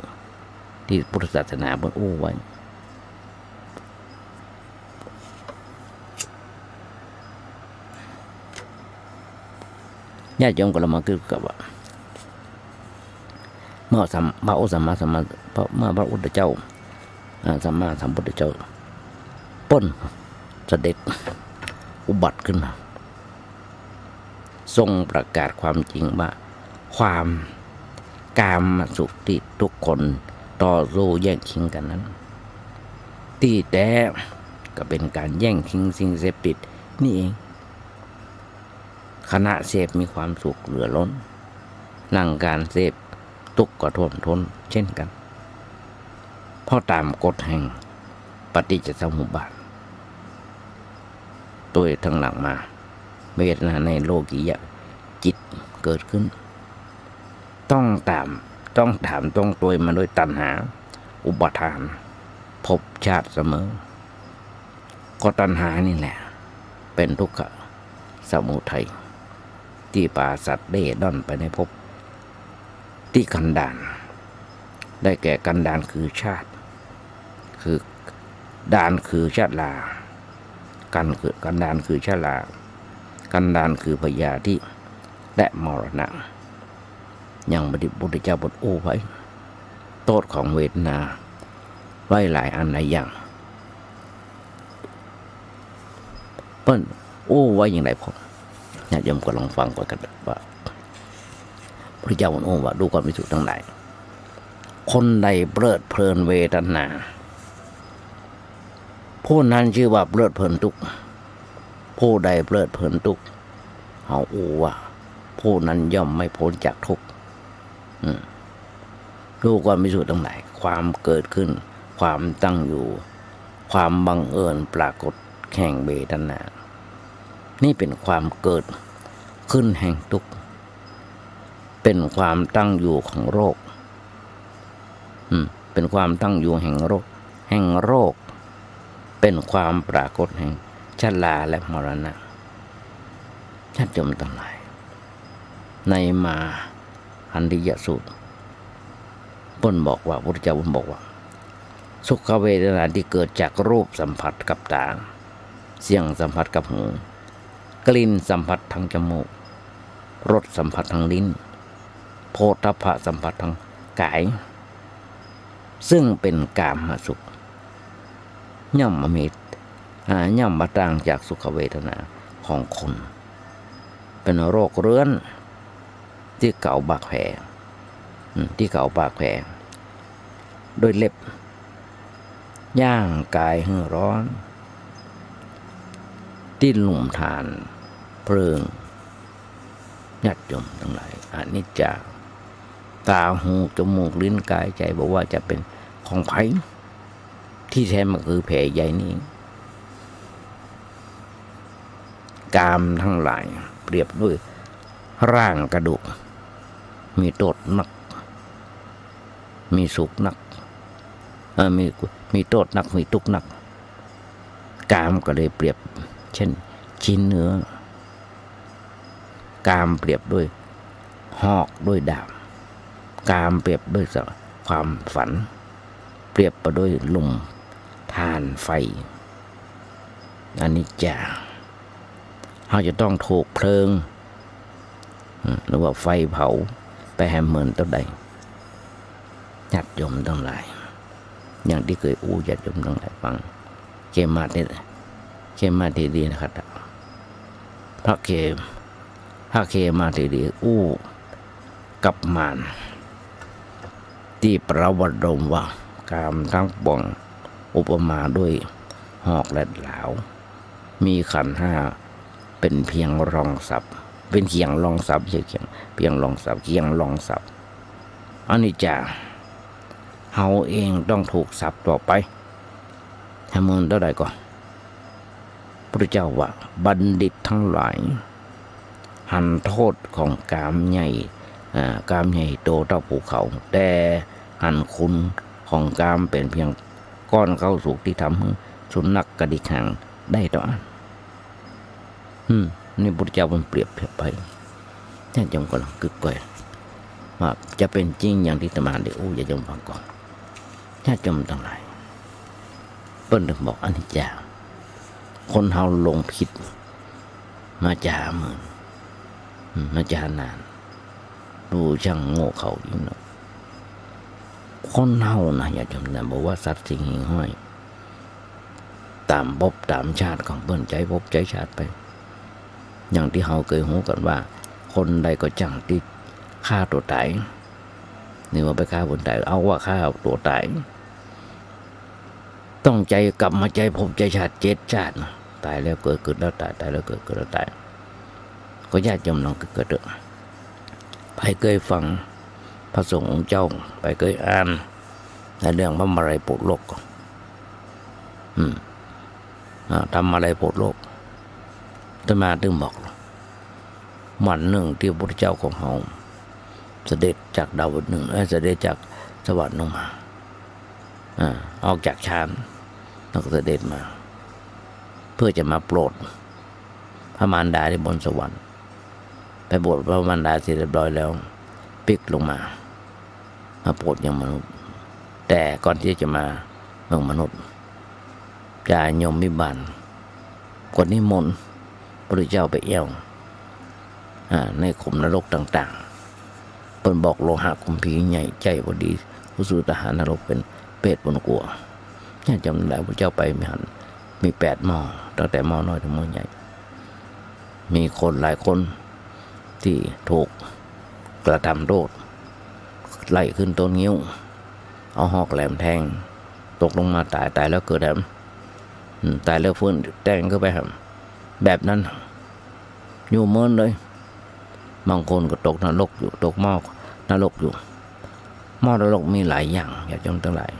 Speaker 2: ที่พุทธศาสนาเปิ้นอู้ไว้ญาติโยมก็ละมาคือกับว่าเมื่อพระโอสัมมาสัมมาเมื่อพระพุทธเจ้าสัมมาสัมพุทธเจ้าป้นเสด็จอุบัติขึ้นมาทรงประกาศความจริงว่าความกามสุขที่ทุกคนต่อสู้แย่งชิงกันนั้นที่แท้ก็เป็นการแย่งชิงสิ่งเสพติดนี่เองขณะเสพมีความสุขเหลือล้นหลังการเสพทุกข์ก็ท่วมท้นเช่นกันเพราะตามกฎแห่งปฏิจจสมุปบาทตัวทั้งหลังมาเวทนาในโลกียะจิตเกิดขึ้นต้องถามต้องตัวมาด้วยตัณหาอุปทานภพชาติเสมอก็ตัณหานี่แหละเป็นทุกขสมุทัยที่ป่าสัตว์เร่ร่อนไปในภพที่กันดารได้แก่กันดารคือชาติคือดารคือชาติลากันดารคือชาลากันดารคือพยาธิและมรณะอย่างพระพุทธเจ้าบทอู้ไว้โทษของเวทนาไว้หลายอันหลายอย่างเปิ้นอู้ไว้อย่างไรผมญาติโยมก็ลองฟังกันว่าพระเจ้าอู้ว่าดูก่อนภิกษุทั้งหลายคนใดเพลิดเพลินเวทนาผู้นั้นชื่อว่าเพลิดเพลินทุกข์ผู้ใดเพลิดเพลินทุกข์เอาอู้ว่าผู้นั้นย่อมไม่พ้นจากทุกข์ดูความมิสุทั้งหลายความเกิดขึ้นความตั้งอยู่ความบังเอิญปรากฏแห่งเวทนานี่เป็นความเกิดขึ้นแห่งทุกข์เป็นความตั้งอยู่ของโรคเป็นความตั้งอยู่แห่งโรคเป็นความปรากฏแห่งชราและมรณะญาติโยมทั้งหลายในมาหันติยสูตรพระบอกว่าพระพุทธเจ้าบอกว่าสุขเวทนาที่เกิดจากรูปสัมผัสกับตาเสียงสัมผัสกับหูกลิ่นสัมผัสทางจมูกรสสัมผัสทางลิ้นโผฏฐัพพะสัมผัสทางกายซึ่งเป็นกามสุขย่อมมาต่างจากสุขเวทนาของคนเป็นโรคเรื้อนที่เก่าบากแผลโดยเล็บย่างกายให้ร้อน ที่หลุมทานเพลิงญาติโยมทั้งหลายอนิจจาตาหูจมูกลิ้นกายใจบอกว่าจะเป็นของไผ่ที่แท้มันคือแผ่ใหญ่นี้กามทั้งหลายเปรียบด้วยร่างกระดูกมีโทษนักมีสุขนักมีโทษนักมีทุกข์นักกามก็เลยเปรียบเช่นชิ้นเนื้อกามเปรียบด้วยหอกด้วยดาบกามเปรียบด้วยความฝันเปรียบไปด้วยลมทานไฟอนิจจาเราจะต้องถูกเพลิงหรือว่าไฟเผาไปแหมเหมือนตัวใดญาติโยมทั้งหลายอย่างที่เคยอู้ญาติโยมทั้งหลายฟังเกมาทีดีนะครับพระเคมาทีดีอู้กับมารที่ประวัติดมว่ากามทั้งปวงอุปมาด้วยหอกและเหลามีขันธ์ห้าเป็นเพียงรองศัพท์เป็นเคียงรองศัพท์เพียงรองศัพท์เคียงรองศัพท์อนิจจาเฮาเองต้องถูกศัพท์ต่อไปให้มึงเท่าใดก่อนพระเจ้าว่าบัณฑิตทั้งหลายหันโทษของกามใหญ่โตเท่าภูเขาแต่หันคุณของกามเป็นเพียงก้อนข้าวสุกที่ทำให้สุนัขกระดิกหางได้ต่ออันนี่พระเจ้ามันเปรียบไปท่านจงกำลังกึกก้อยว่าจะเป็นจริงอย่างที่ตมาได้อู้อย่าจงฟังก่อนถ้าจมตั้งหลายเปิ้ลถึงบอกอนิจจาคนเฮาลงผิดมาจาเหมือนมาจานานดูช่างโง่เขายิ่งเนาะคนเฮานะอย่าจำนะบอกว่าสัตว์สิ่งหิ่งห้อยตามภพตามชาติของเปิ้นใจภพใจชาติไปอย่างที่เฮาเคยหูกันว่าคนใดก็จังที่ฆ่าตัวตายนี่ว่าไปฆ่าคนตายเอาว่าฆ่าตัวตายต้องใจกลับมาใจภพใจชาติเจ็ดชาติตายแล้วเกิดแล้วตายตายแล้วเกิดแล้วตายก็ญาติโยมลองเกิดไปเคยฟังพระสงฆ์องค์เจ้าไปเคยอ่านในเรื่องพระมารายโปรดโลกทำอะไรโปรดโลกอาตมาถึงบอกวันหนึ่งที่พระพุทธเจ้าของเราเสด็จจากดาวดึงส์เสด็จจากสวรรค์ลงมาออกจากฌานแล้วก็เสด็จมาเพื่อจะมาโปรดพระมารดาที่บนสวรรค์ไปโปรดพระมารดาเสร็จเรียบร้อยแล้วปิกลงมาโปรดอย่างมนุษย์แต่ก่อนที่จะมาเมืองมนุษย์จาโยมมิบาลกดนิมนต์พระเจ้าไปเอี่ยวในขุมนรกต่างๆเปิ้นบอกโลหะคุมพีใหญ่ใจพอดีผู้สู่ทหารนรกเป็นเปรตบนกัวเนี่ยจำได้พระเจ้าไปมี8 หม้อตั้งแต่หม้อน้อยถึงหม้อใหญ่มีคนหลายคนที่ถูกกระทำโทษไล่ขึ้นต้นงิ้วเอาหอกแหลมแทงตกลงมาตายแล้วเกิดตายแล้วฟื้นแทงเข้าไปแบบนั้นอยู่เมินเลยบางคนก็ตกนรกอยู่ตกหม้อนรกอยู่หม้อนรกมีหลายอย่างอย่าจำทั้งหลาย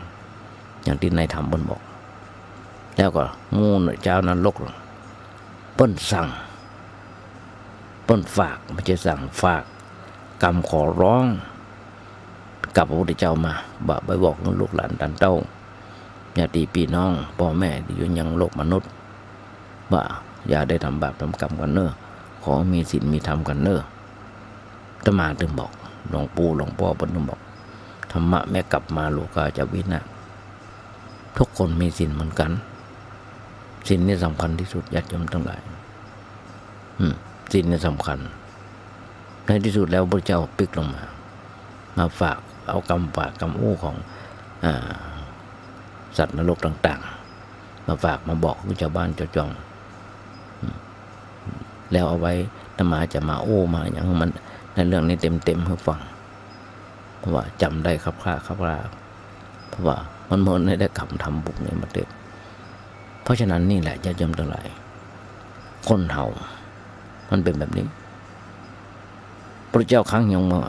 Speaker 2: อย่างที่ในธรรมบนบอกแล้วก็งูเจ้านรกเปิ้นสั่งเปิ้นฝากไม่ใช่สั่งฝากกรรมขอร้องกับพระพุทธเจ้ามาไปบอกลูกหลานตันเต้าญาติพี่น้องพ่อแม่ที่อยู่ยังโลกมนุษย์ว่าอย่าได้ทำบาปทำกรรมกันเนอะขอมีศีลมีธรรมกันเนอะอาตมาถึงบอกหลวงปู่หลวงพ่อเพิ่นถึงบอกธรรมะแม่กลับมาโลกาจะวินาศทุกคนมีศีลเหมือนกันศีลนี่สำคัญที่สุดญาติโยมทั้งหลายศีลนี่สำคัญในที่สุดแล้วพระเจ้าปิกลงมาฝากเอากรรมฝากกรรมอู้ของสัตว์นรกต่างๆมาฝากมาบอกชาวบ้านชาวจองแล้วเอาไว้ธรรมาจะมาโอ้มาอย่างมันในเรื่องนี้เต็มให้ฟังเพราะว่าจำได้ครับคลาเพราะว่ามันเหมือนได้คำทำบุกนี้มาเต็มเพราะฉะนั้นนี่แหละจะจำทั้งหลาย คนเฮามันเป็นแบบนี้พระเจ้าครั้งยังมา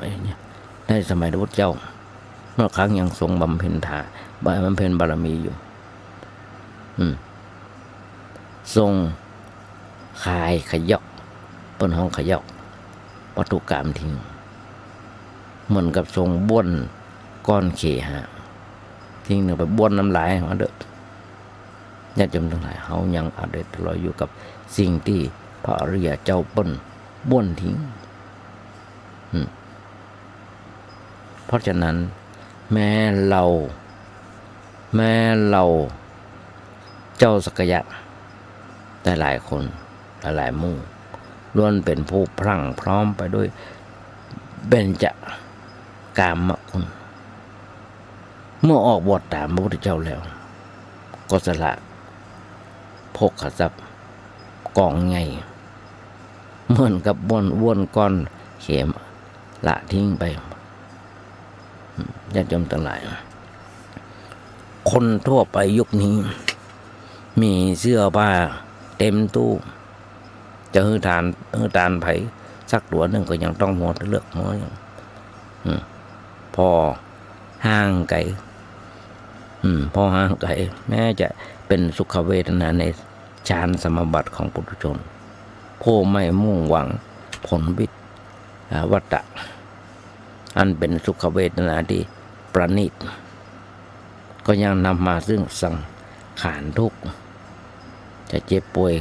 Speaker 2: ในสมัยพระพุทธเจ้าเมื่อครั้งยังทรงบำเพ็ญบำเพ็ญบารมีอยู่ทรงคายขยอกเปิ้นห้องขยอกวัตถุกรรมทิ้งเหมือนกับทรงบ้วนก้อนเขหะทิ้งหนึ่งไปบ้วนน้ำลายมาเด้อญาติโยมทั้งหลายเฮายังอเด็ดลอยอยู่กับสิ่งที่พระอริยเจ้าเปิ้นบ้วนทิ้งเพราะฉะนั้นแม้เราเจ้าสักยะแต่หลายคนหลายหมู่ล้วนเป็นผู้พรั่งพร้อมไปด้วยเบญจกามคุณเมื่อออกบวชตามพระพุทธเจ้าแล้วก็สละพกขทรัพย์กองไงเหมือนกับว่นก้อนเข็มละทิ้งไปญาติโยมทั้งหลายคนทั่วไปยุคนี้มีเสื้อผ้าเต็มตู้จะฮือทานไผสักตัวหนึ่งก็ยังต้องหัวเลือกหัวอย่างพอห่างไกลพอห่างไกลแม้จะเป็นสุขเวทนาในฌานสมบัติของปุถุชนผู้ไม่มุ่งหวังผลวัฏฏะอันเป็นสุขเวทนาที่ประณีตก็ยังนำมาซึ่งสังขารทุกข์จะเจ็บป่วย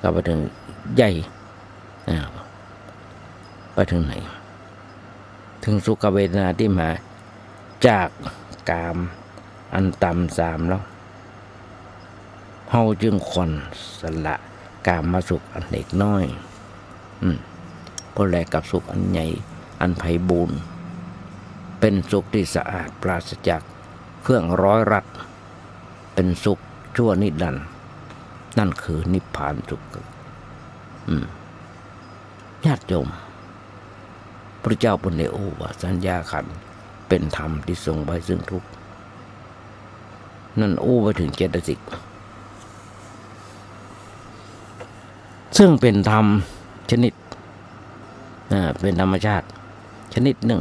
Speaker 2: ก็ไปถึงใหญ่ไปถึงไหนถึงสุขเวทนาที่มาจากกามอันต่ำสามแล้วเฮาจึงควรสละกามมาสุขอันเล็กน้อยเพราะแลกกับสุขอันใหญ่อันไพบูรณ์เป็นสุขที่สะอาดปราศจากเครื่องร้อยรัดเป็นสุขชั่วนิรันดร์นั่นคือนิพพานสุขญาติโยมพระเจ้าปุณณโอวาสัญญาขันธ์เป็นธรรมที่ทรงไว้ซึ่งทุกข์นั่นโอ้ไปถึงเจตสิกซึ่งเป็นธรรมชนิดเป็นธรรมชาติชนิดหนึ่ง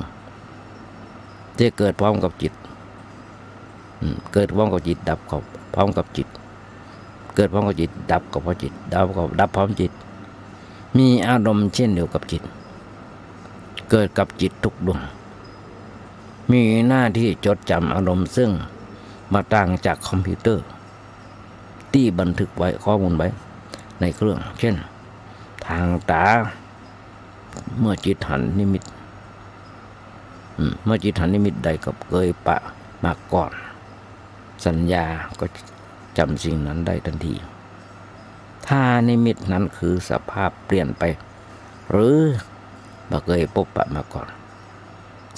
Speaker 2: ที่เกิดพร้อมกับจิตเกิดพร้อมกับจิตดับพร้อมกับจิตเกิดพร้อมกับจิตดับกับพร้อมจิตดับพร้อมจิตมีอารมณ์เช่นเดียวกับจิตเกิดกับจิตทุกดวงมีหน้าที่จดจำอารมณ์ซึ่งมาต่างจากคอมพิวเตอร์ที่บันทึกไว้ข้อมูลไว้ในเครื่องเช่นทางตาเมื่อจิตหันนิมิตเมื่อจิตหันนิมิตใดกับเคยปะมาก่อนสัญญาก็จำสิ่งนั้นได้ทันทีถ้านิมิตนั้นคือสภาพเปลี่ยนไปหรือบ่เคยพบปะมาก่อน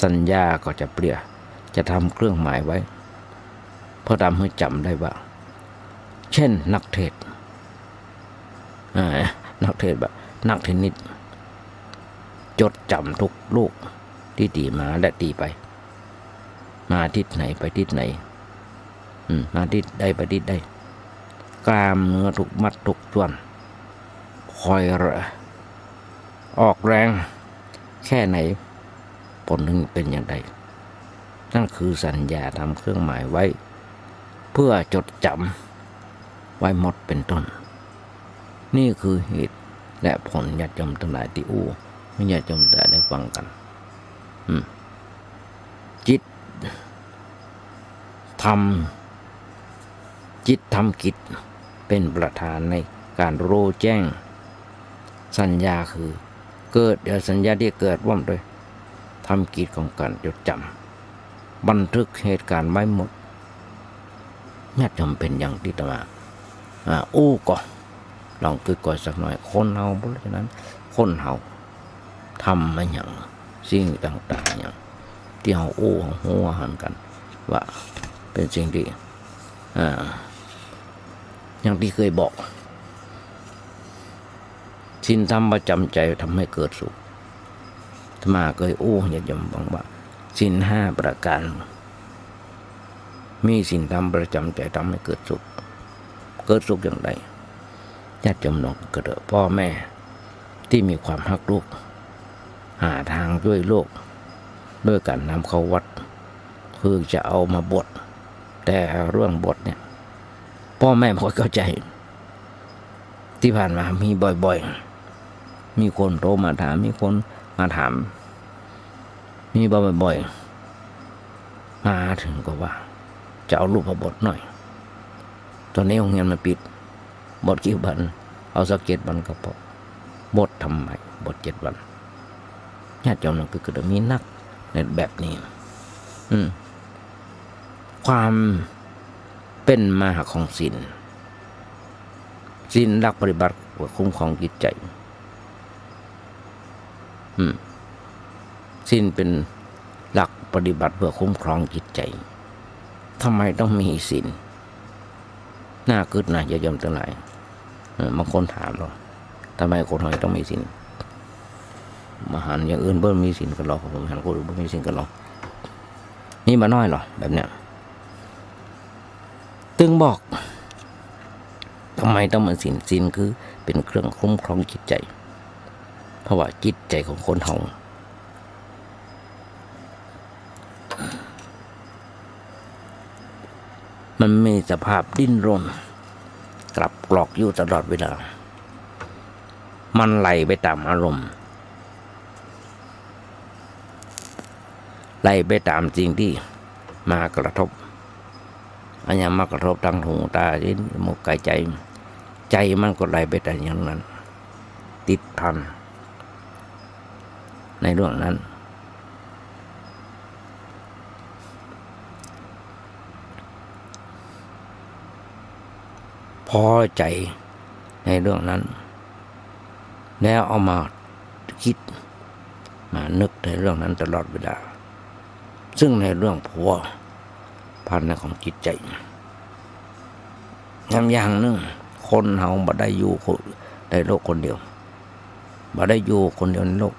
Speaker 2: สัญญาก็จะเปลี่ยนจะทำเครื่องหมายไว้เพื่อทำให้จำได้ว่าเช่นนักเทศแบบนักเทนนิสจดจำทุกลูกที่ตีมาและตีไปมาทิศไหนไปทิศไหนมาทิศใดไปทิศใดกล้ามเนื้อทุกมัดทุกส่วนคอยออกแรงแค่ไหนผลถึงเป็นอย่างไรนั่นคือสัญญาทำเครื่องหมายไว้เพื่อจดจำไว้หมดเป็นต้นนี่คือเหตุและผลญาติโยมทั้งหลายที่ไม่ญาติโยมได้ฟังกันจิตทำกิจเป็นประธานในการรู้แจ้งสัญญาคือเกิดสัญญาที่เกิดร่วมโดยทำกิจของการจดจำบันทึกเหตุการณ์ไว้หมดญาติโยมเป็นอย่างที่ตมาก็ลองคิดก่อนสักหน่อยคนเฮาเพราะฉะนั้นคนเฮาทำมาอย่างสิ่งต่างๆอย่างที่เฮาหัวหันกันว่าเป็นสิ่งที่อย่างที่เคยบอกศีลธรรมประจำใจทำให้เกิดสุขอาตมาเคยญาติโยมบอกว่าศีล5ประการมีศีลธรรมประจำใจทำให้เกิดสุขอย่างไร ญาติโยมน้องกระเดอะพ่อแม่ที่มีความฮักลูกหาทางช่วยลูกด้วยการนำเข้าวัดคือจะเอามาบวชแต่เรื่องบวชเนี่ยพ่อแม่พอเข้าใจที่ผ่านมามีบ่อยๆมีคนโทรมาถามมีคนมาถามมีบ่อยๆมาถึงก็ว่าจะเอาลูกมาบวชหน่อยตอนนี้โรงเรียนมันปิดบวชกี่วันเอาสัก7 วันก็พอบวชทำไมบวช7 วันญาติโยมนั่นก็จะมีนักในแบบนี้ความเป็นมาของศีลหลักปฏิบัติเพื่อคุ้มครองจิตใจศีลเป็นหลักปฏิบัติเพื่อคุ้มครองจิตใจทำไมต้องมีศีลน่าคิดนะญาติโยมทั้งหลายบางคนถามเราทำไมคนไทยต้องมีศีลมหันอย่างอื่นเบิ้ลมีศีลกันหรอกผมหันคนอื่นเบิ้ลมีศีลกันหรอกนี่มาน้อยหรอแบบเนี้ยตึงบอกทำไมต้องมาศีลคือเป็นเครื่องคุ้มครองจิตใจเพราะว่าจิตใจของคนเฮามันมีสภาพดิ้นรนกลับกรอกอยู่ตลอดเวลามันไหลไปตามอารมณ์ไหลไปตามสิ่งที่มากระทบอันนี้มากระทบทางหูตาลิ้นจมูกกายใจมันก็ไหลไปแต่อย่างนั้นติดพันในเรื่องนั้นพอใจในเรื่องนั้นแล้วเอามาคิดมานึกในเรื่องนั้นตลอดเวลาซึ่งในเรื่องผัวพันของจิตใจอย่างหนึ่งคนเฮาบ่ได้อยู่ในโลกคนเดียวบ่ได้อยู่คนเดียวในโลก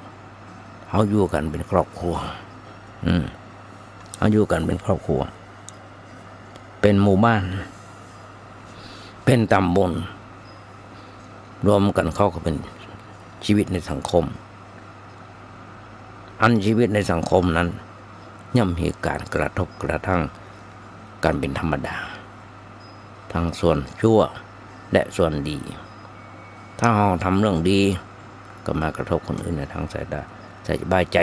Speaker 2: เฮาอยู่กันเป็นครอบครัวเฮาอยู่กันเป็นครอบครัวเป็นหมู่บ้านเป็นตำบลรวมกันเข้าก็เป็นชีวิตในสังคมอันชีวิตในสังคมนั้นย่อมมีการกระทบกระทั่งกันเป็นธรรมดาทั้งส่วนชั่วและส่วนดีถ้าเราทำเรื่องดีก็มากระทบคนอื่นในทางสายตาสบายใจ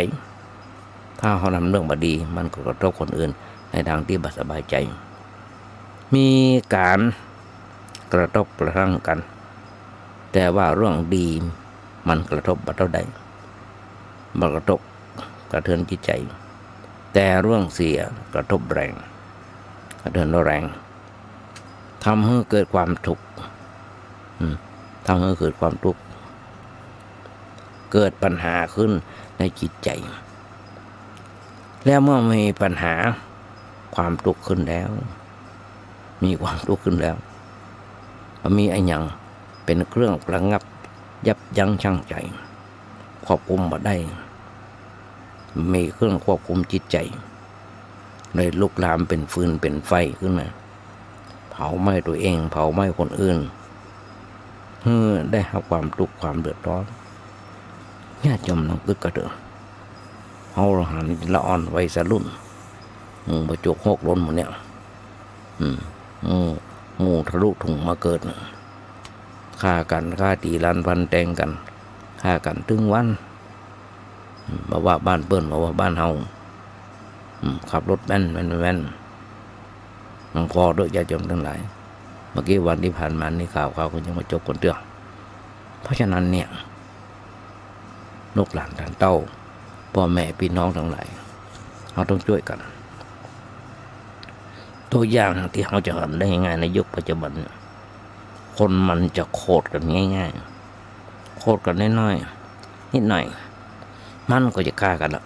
Speaker 2: ถ้าเราทำเรื่องบดีมันก็กระทบคนอื่นในทางที่บ่สบายใจมีการกระทบกระทั่งกันแต่ว่าเรื่องดีมันกระทบบ่เท่าใดมันกระทบกระเทือนจิตใจแต่เรื่องเสียกระทบแรงกระเทือนแรงทำให้เกิดความทุกข์ทำให้เกิดความทุกข์เกิดปัญหาขึ้นในจิตใจแล้วเมื่อมีปัญหาความทุกข์ขึ้นแล้วมีความทุกข์ขึ้นแล้วมีไอ้หยังเป็นเครื่องระงับยับยั้งชั่งใจควบคุมบ่ได้มีเครื่องควบคุมจิตใจเลยลุกลามเป็นฟืนเป็นไฟขึ้นมาเผาไหม้ตัวเองเผาไหม้คนอื่นได้รับความทุกข์ความเดือดร้อนญาติโยมน้องกึกกระเดอเฮาหันละอ่อนไว้สะรุ่นประจุหกล้นหมดเนี่ยงูทะลุถุงมาเกิดฆ่ากันฆ่าตีรันพันแตงกันฆ่ากันถึงวันมาว่าบ้านเปิ้นมาว่าบ้านเฮาขับรถแม่นหลวงพ่อด้วยญาติโยมทั้งหลายเมื่อกี้วันที่ผ่านมานี่ข่าวก็ยังมาจบคนเดียวเพราะฉะนั้นเนี่ยลูกหลานท่านเต้าพ่อแม่พี่น้องทั้งหลายเราต้องช่วยกันตัวอย่างที่เราจะเห็นได้ง่ายในยุคปัจจุบันคนมันจะโคตรกันง่ายๆโคตรกันน้อยๆนิดหน่อยมันก็จะฆ่ากันละ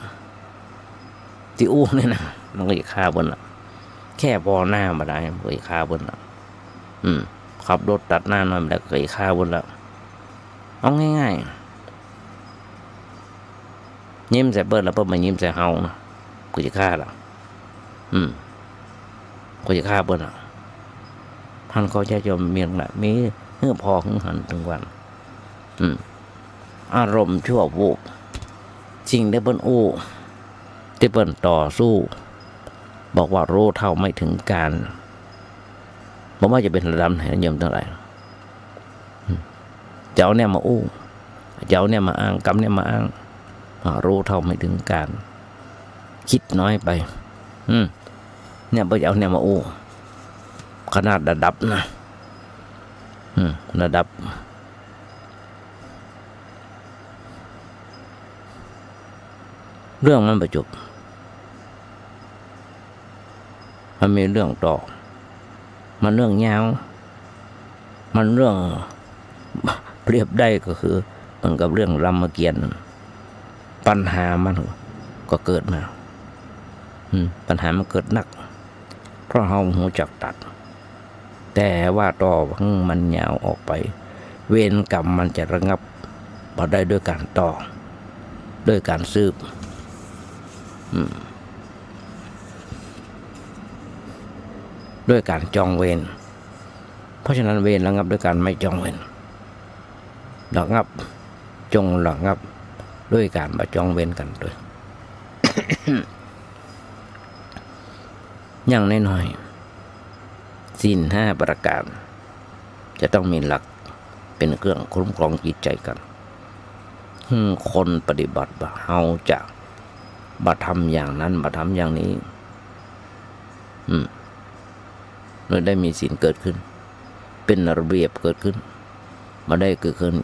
Speaker 2: ที่อู้เนี่ยนะมันก็จะฆ่าบนละแค่พอหน้ามาได้มันก็จะฆ่าบนละขับรถตัดหน้าหน่อยมันก็จะฆ่าบนละเอาง่ายๆยิ้มใส่เบิร์ดแล้วเพิ่มมายิ้มใส่เฮานะก็จะฆ่าละก็จะฆ่าเบิร์ดละท่านเขาจะมีหลักมี ฮือพอหึงหันถึงวัน อารมณ์ชั่ววูบสิ่งที่เปิ้นอู้ที่เปิ้นต่อสู้ บอกว่ารู้เท่าไม่ถึงการบอกว่าจะเป็นระดับไหนโยมเท่าไหร่เจ้าเนี่ยมาอู้เจ้าเนี่ยมาอ้างกรรมเนี่ยมาอ้างรู้เท่าไม่ถึงการคิดน้อยไปเนี่ยพระเจ้าเนี่ยมาอู้ขนาดระดับนะระดับเรื่องมันประจบมันมีเรื่องต่อมันเรื่องยาวมันเรื่องเปรียบได้ก็คือเหมือนกับเรื่องรามเกียรติ์ปัญหามันก็เกิดมาปัญหามันเกิดหนักเพราะเราหูจักตัดแต่ว่าต่อมันยาวออกไปเวรกรรมมันจะระงับมาได้ด้วยการต่อด้วยการสืบด้วยการจองเวรเพราะฉะนั้นเวรระงับด้วยการไม่จองเวรระงับจงระงับด้วยการมาจองเวรกันด้วย อย่างน้อยๆศีล 5ประการจะต้องมีหลักเป็นเครื่องคุ้มครองจิตใจกันคนปฏิบัติว่าเฮาจะมาทำอย่างนั้นมาทำอย่างนี้เราได้มีศีลเกิดขึ้นเป็นระเบียบเกิดขึ้นมาได้เกิดขึ้น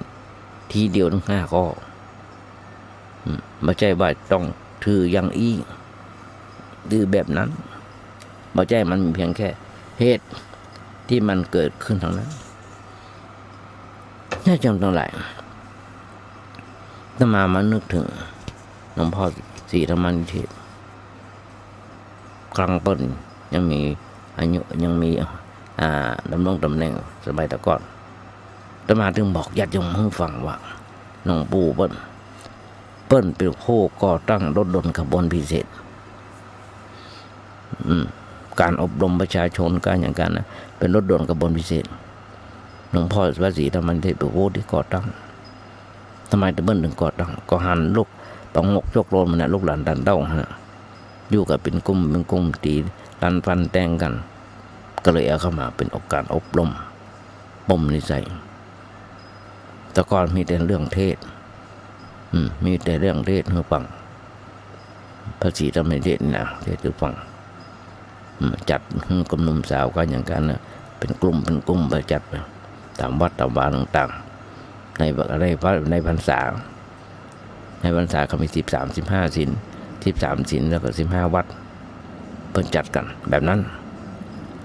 Speaker 2: ทีเดียวทั้ง5 ข้อไม่ใช่ว่าต้องถืออย่างอี้ดื้อแบบนั้นไม่ใช่มันมีเพียงแค่เหตุที่มันเกิดขึ้นเท่านั้นน่าจำต้องหลายถ้ามานึกถึงหลวงพ่อศรีธรรมนิเทศครั้งต้นยังมีอายุยังมีดำรงตำแหน่งสมัยแต่ก่อนแต่มาถึงบอกญาติโยมให้ฟังว่าหลวงปู่เปิ้ลเป็นผู้ก่อตั้งรถยนต์ขบวนพิเศษการอบรมประชาชนการอย่างการนะเป็นรถยนต์ขบวนพิเศษหลวงพ่อพระศรีธรรมนิเทศเป็นผู้ที่ก่อตั้งทำไมเปิ้ลถึงก่อตั้งก็หันลูกปังงกยกโลนมันนะลูกหลานดันเต้าฮะอยู่กับเป็นกลุ่มตีรันฟันแต่งกันก็เลยเอาเข้ามาเป็นการอบรมบ่มนิสัยแต่ก่อนมีแต่เรื่องเทศมีแต่เรื่องเทศให้ฟังพระศรีธรรมนิเทศนะเทศให้ฟังจัดกลุ่มหนุ่มสาวกันอย่างกันนะเป็นกลุ่มไปจัดไปตามวัดตามวาต่างๆในพรรษาเขามี13-15 ศีล13 ศีลแล้วก็15 วัดเพิ่นจัดกันแบบนั้น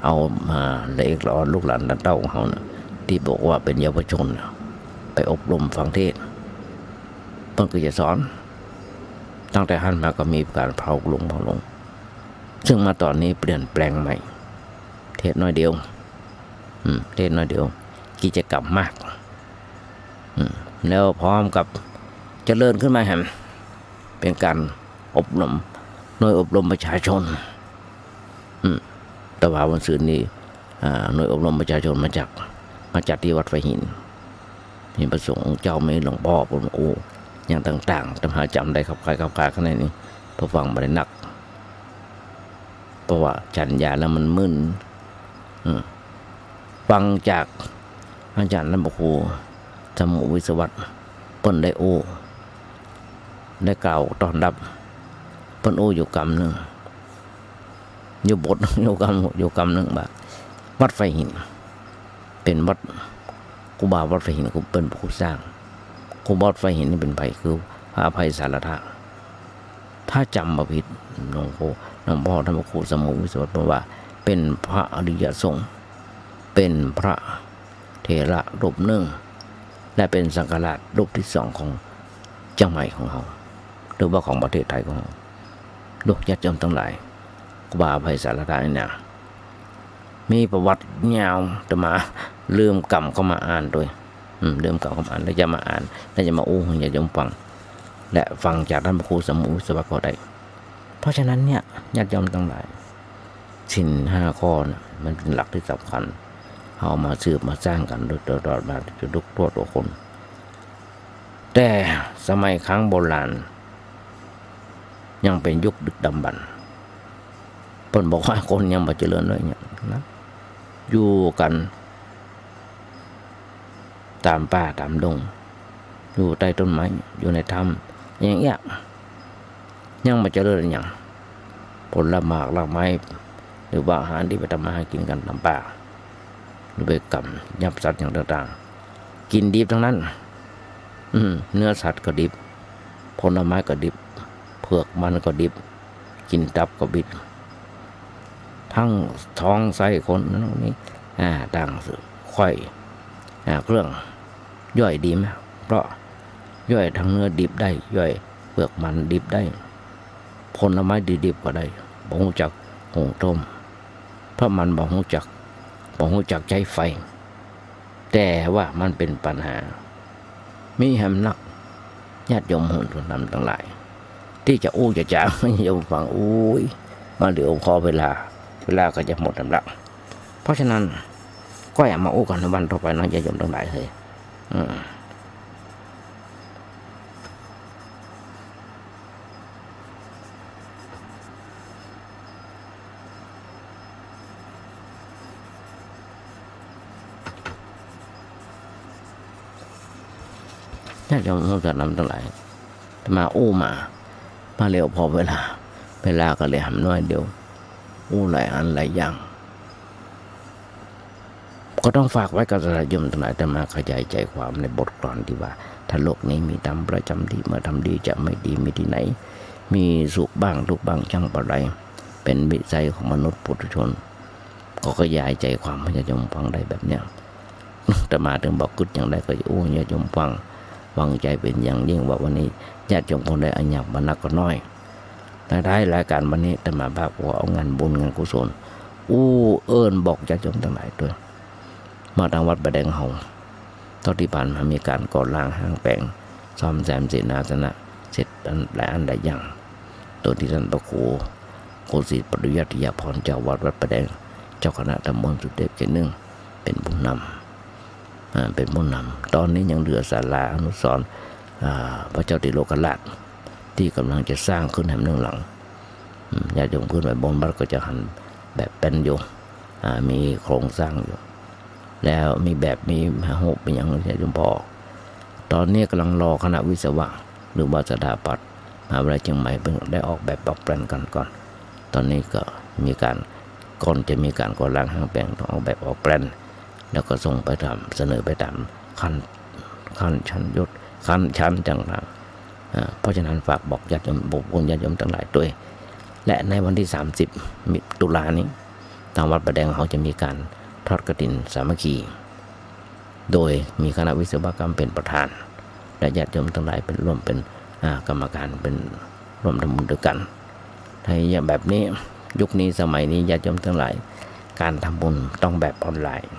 Speaker 2: เอามาเล็กหลอนลูกหลานดันเต้าของเขานะที่บอกว่าเป็นเยาวชนไปอบรมฟังเทศเพิ่นก็จะสอนตั้งแต่หันมาก็มีการเผาลงซึ่งมาตอนนี้เปลี่ยนแปลงใหม่เทศน้อยเดียวเทศน้อยเดียวกิจกรรมมากแล้วพร้อมกับเจริญขึ้นมาแห่งเป็นการอบรมหน่วยอบรมประชาชนแต่ว่าวันศุกร์นี้หน่วยอบรมประชาชนมาจัดที่วัดไฟหินมีประสงค์เจ้าไม่หลวงพ่อผมโอ้อย่างต่างๆแต่หาจำได้ขับคายข้างในนี้พอฟังมาได้หนักเพราะว่าฉันยาแล้วมันมึนฟังจากอาจารย์น้ำบครูสมุวิศวัตเปิ้นได้โอ้ได้กล่าวตอนรับเปิ้นโอ้อยู่กรรมหนึ่งอยู่บทอยู่กรรมหนึ่งบ่าวัดไฟหินเป็นวัดกูบาวัดไฟหินกูเป็นผู้สร้างกูบาวัดไฟหินนี่เป็นไผ่คือพระอภัยสารธาถ้าจำมาผิดหลวงพ่อท่านพระครูสมุวิศวัตบอกว่าเป็นพระอริยสงฆ์เป็นพระเถระรูปหนึ่งและเป็นสังฆราชรูปที่ 2ของเจ้าใหม่ของเราหรือว่าของประเทศไทยของเราลูกญาติโยมทั้งหลายครูบาอภัยสารธาเนี่ยมีประวัติยาวแต่มาลืมกรรมเข้ามาอ่านด้วยลืมกรรมเข้ามาอ่านแล้วจะมาอ่านแล้วจะมาอู้ให้ญาติโยมฟังและฟังจากท่านพระครูสมุวิศวัตก็ได้เพราะฉะนั้นเนี่ยญาติโยมทั้งหลายศีล 5 ข้อนะมันเป็นหลักที่สำคัญ เอามาสืบมาสร้างกันโดยตลอดมาจนทุกตัวคนแต่สมัยครั้งโบราณยังเป็นยุคดึกดำบรรพ์เพิ่นบอกว่าคนยังบ่เจริญเลยเนี่ยนะอยู่กันตามป่าตามดงอยู่ใต้ต้นไม้อยู่ในถ้ำอย่างเงี้ยยังบ่เจริญอย่างผลหมากไม้หรือว่าอาหารที่ไปทำมาหากินกันตามป่าหรือไปกำยับสัตว์อย่างต่างๆกินดิบทั้งนั้นเนื้อสัตว์ก็ดิบผลไม้ก็ดิบเผือกมันก็ดิบกินตับก็บิดทั้งท้องไส้คนนั้นนี้ต่างค่อยเครื่องย่อยดีไหมเพราะย่อยทั้งเนื้อดิบได้ย่อยเปลือกมันดิบได้ผลไม้ดิบก็ได้บ่ฮู้จักหุงต้มเพราะมันบ่ฮู้จักใช้ไฟแต่ว่ามันเป็นปัญหามีแหมนักญาติโยมหุ่นทุนนำทั้งหลายที่จะจะจางไม่โยมฟังมาเดี๋ยวพอเวลาก็จะหมดลำดับเพราะฉะนั้นก็อย่ามากันในวันต่อไปนะญาติโยมทั้งหลายเลยญาติโยมทั้งหลายมามาเร็วพอเวลาก็เลยหำน้อยเดียวหลายอันหลายอย่างก็ต้องฝากไว้กับญาติโยมทั้งหลายแต่มาขยายใจความในบทกลอนที่ว่าถ้าโลกนี้มีธรรมประจำที่เมื่อทำดีจะไม่ดีมีที่ไหนมีสุขบ้างทุกข์บ้างช่างปะไรเป็นวิสัยของมนุษย์ปุถุชนก็ขยายใจความให้ญาติโยมฟังได้แบบเนี้ยแต่มาถึงบอกกึศอย่างไรก็ญาติโยมฟังวางใจเป็นอย่างยิ่งว่าวันนี้ญาติโยมคงได้อัญญาบรรณก็น้อยแต่ท้ายรายการวันนี้แต่มาภาคว่าเอางานบุญงานกุศลบอกญาติโยมทั้งหลายด้วยมาทางวัดประแดงเฮาตอนที่ผ่านมามีการก่อร่างห้างแปลงซ่อมแซมเสนาสนะเสร็จหลายอันหลายอย่างตัวที่ท่านพระครูโคสิปริยัติยาพรเจ้าวัดประแดงเจ้าคณะตำบลสุเทพเขต 1เป็นผู้นำตอนนี้ยังเหลือศาลาอนุสรณ์พระเจ้าติโลกราชที่กำลังจะสร้างขึ้นแห่งหนึ่งหลังญาติโยมขึ้นไปบนวัดก็จะหันแบบเป็นอยู่มีโครงสร้างอยู่แล้วมีแบบมีหกเป็นอย่างญาติโยมพอตอนนี้กำลังรอคณะวิศวะหรือว่าสถาปัตย์มหาวิทยาลัยเชียงใหม่เพิ่งได้ออกแบบแปลนกันก่อนตอนนี้ก็มีการก่อนจะมีการก่อร่างห้างแปลงต้องออกแบบออกแปลนแล้วก็ส่งไปเสนอไปตามขั้นชั้นยศขั้นชั้นต่างๆเพราะฉะนั้นฝากบอกญาติโยมบุญญาติโยมทั้งหลายด้วยและในวันที่30 ตุลานี้ทางวัดประแดงเขาจะมีการทอดกฐินสามัคคีโดยมีคณะวิศวกรรมเป็นประธานและญาติโยมทั้งหลายเป็นร่วมเป็นกรรมการเป็นร่วมทำบุญด้วยกันในอย่างแบบนี้ยุคนี้สมัยนี้ญาติโยมทั้งหลายการทำบุญต้องแบบออนไลน์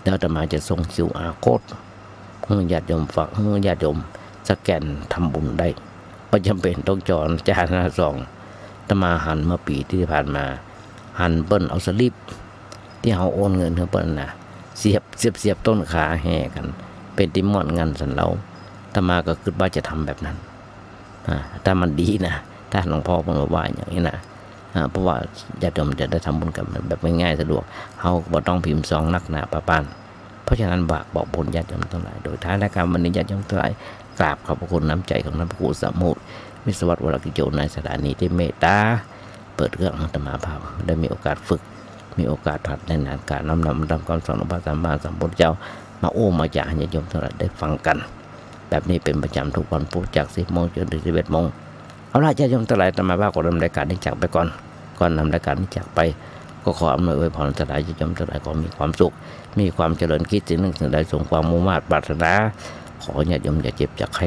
Speaker 2: แล้วอาตมาจะส่ง QR Code ให้ญาติโยมฝากให้ญาติโยมสแกนทำบุญได้ไม่จำเป็นต้องจองจานหน้าซองอาตมาหันเมื่อปีที่ผ่านมาหันเปิ้ลเอาสลิปที่เขาโอนเงินเขาเปิ้ลนะเสียบต้นขาแห่กันเป็นติมอนงานสันเราอาตมาก็คิดว่าจะทำแบบนั้นถ้ามันดีนะถ้าหลวงพ่อบอกว่าอย่างนี้นะเพราะว่าญาติโยมจะได้ทำบุญกันแบบง่ายๆสะดวกเขาบ่ต้องพิมพ์ซองนักหนาประปานเพราะฉะนั้นบอกบุญญาติโยมทั้งหลายโดยท้ายรายการวันนี้ญาติโยมทั้งหลายกราบขอบพระคุณน้ำใจของท่านพระครูสมุทรวิศวัตวรกิจโจในสถานีที่เมตตาเปิดเครื่องธรรมาภาพได้มีโอกาสฝึกมีโอกาสถัดในงานการน้อมนำความสอนของพระสัมมาสัมพุทธเจ้ามามาจากญาติโยมทั้งหลายได้ฟังกันแบบนี้เป็นประจำทุกวันพุธจาก 10 โมงจนถึง 11 โมงเอาล่ะญาติโยมทั้งหลายธรรมาภาพขอดำเนินรายการนี้จากไปก่อนนำรายการนี้จากไปก็ขออำนวยอวยพรทั้งหลายญาติโยมทั้งหลายขอมีความสุขมีความเจริญคิดสิ่งหนึ่งสิ่งใดสมความมุ่งมั่นปรารถนาขอญาติโยมอย่าเจ็บอย่าไข้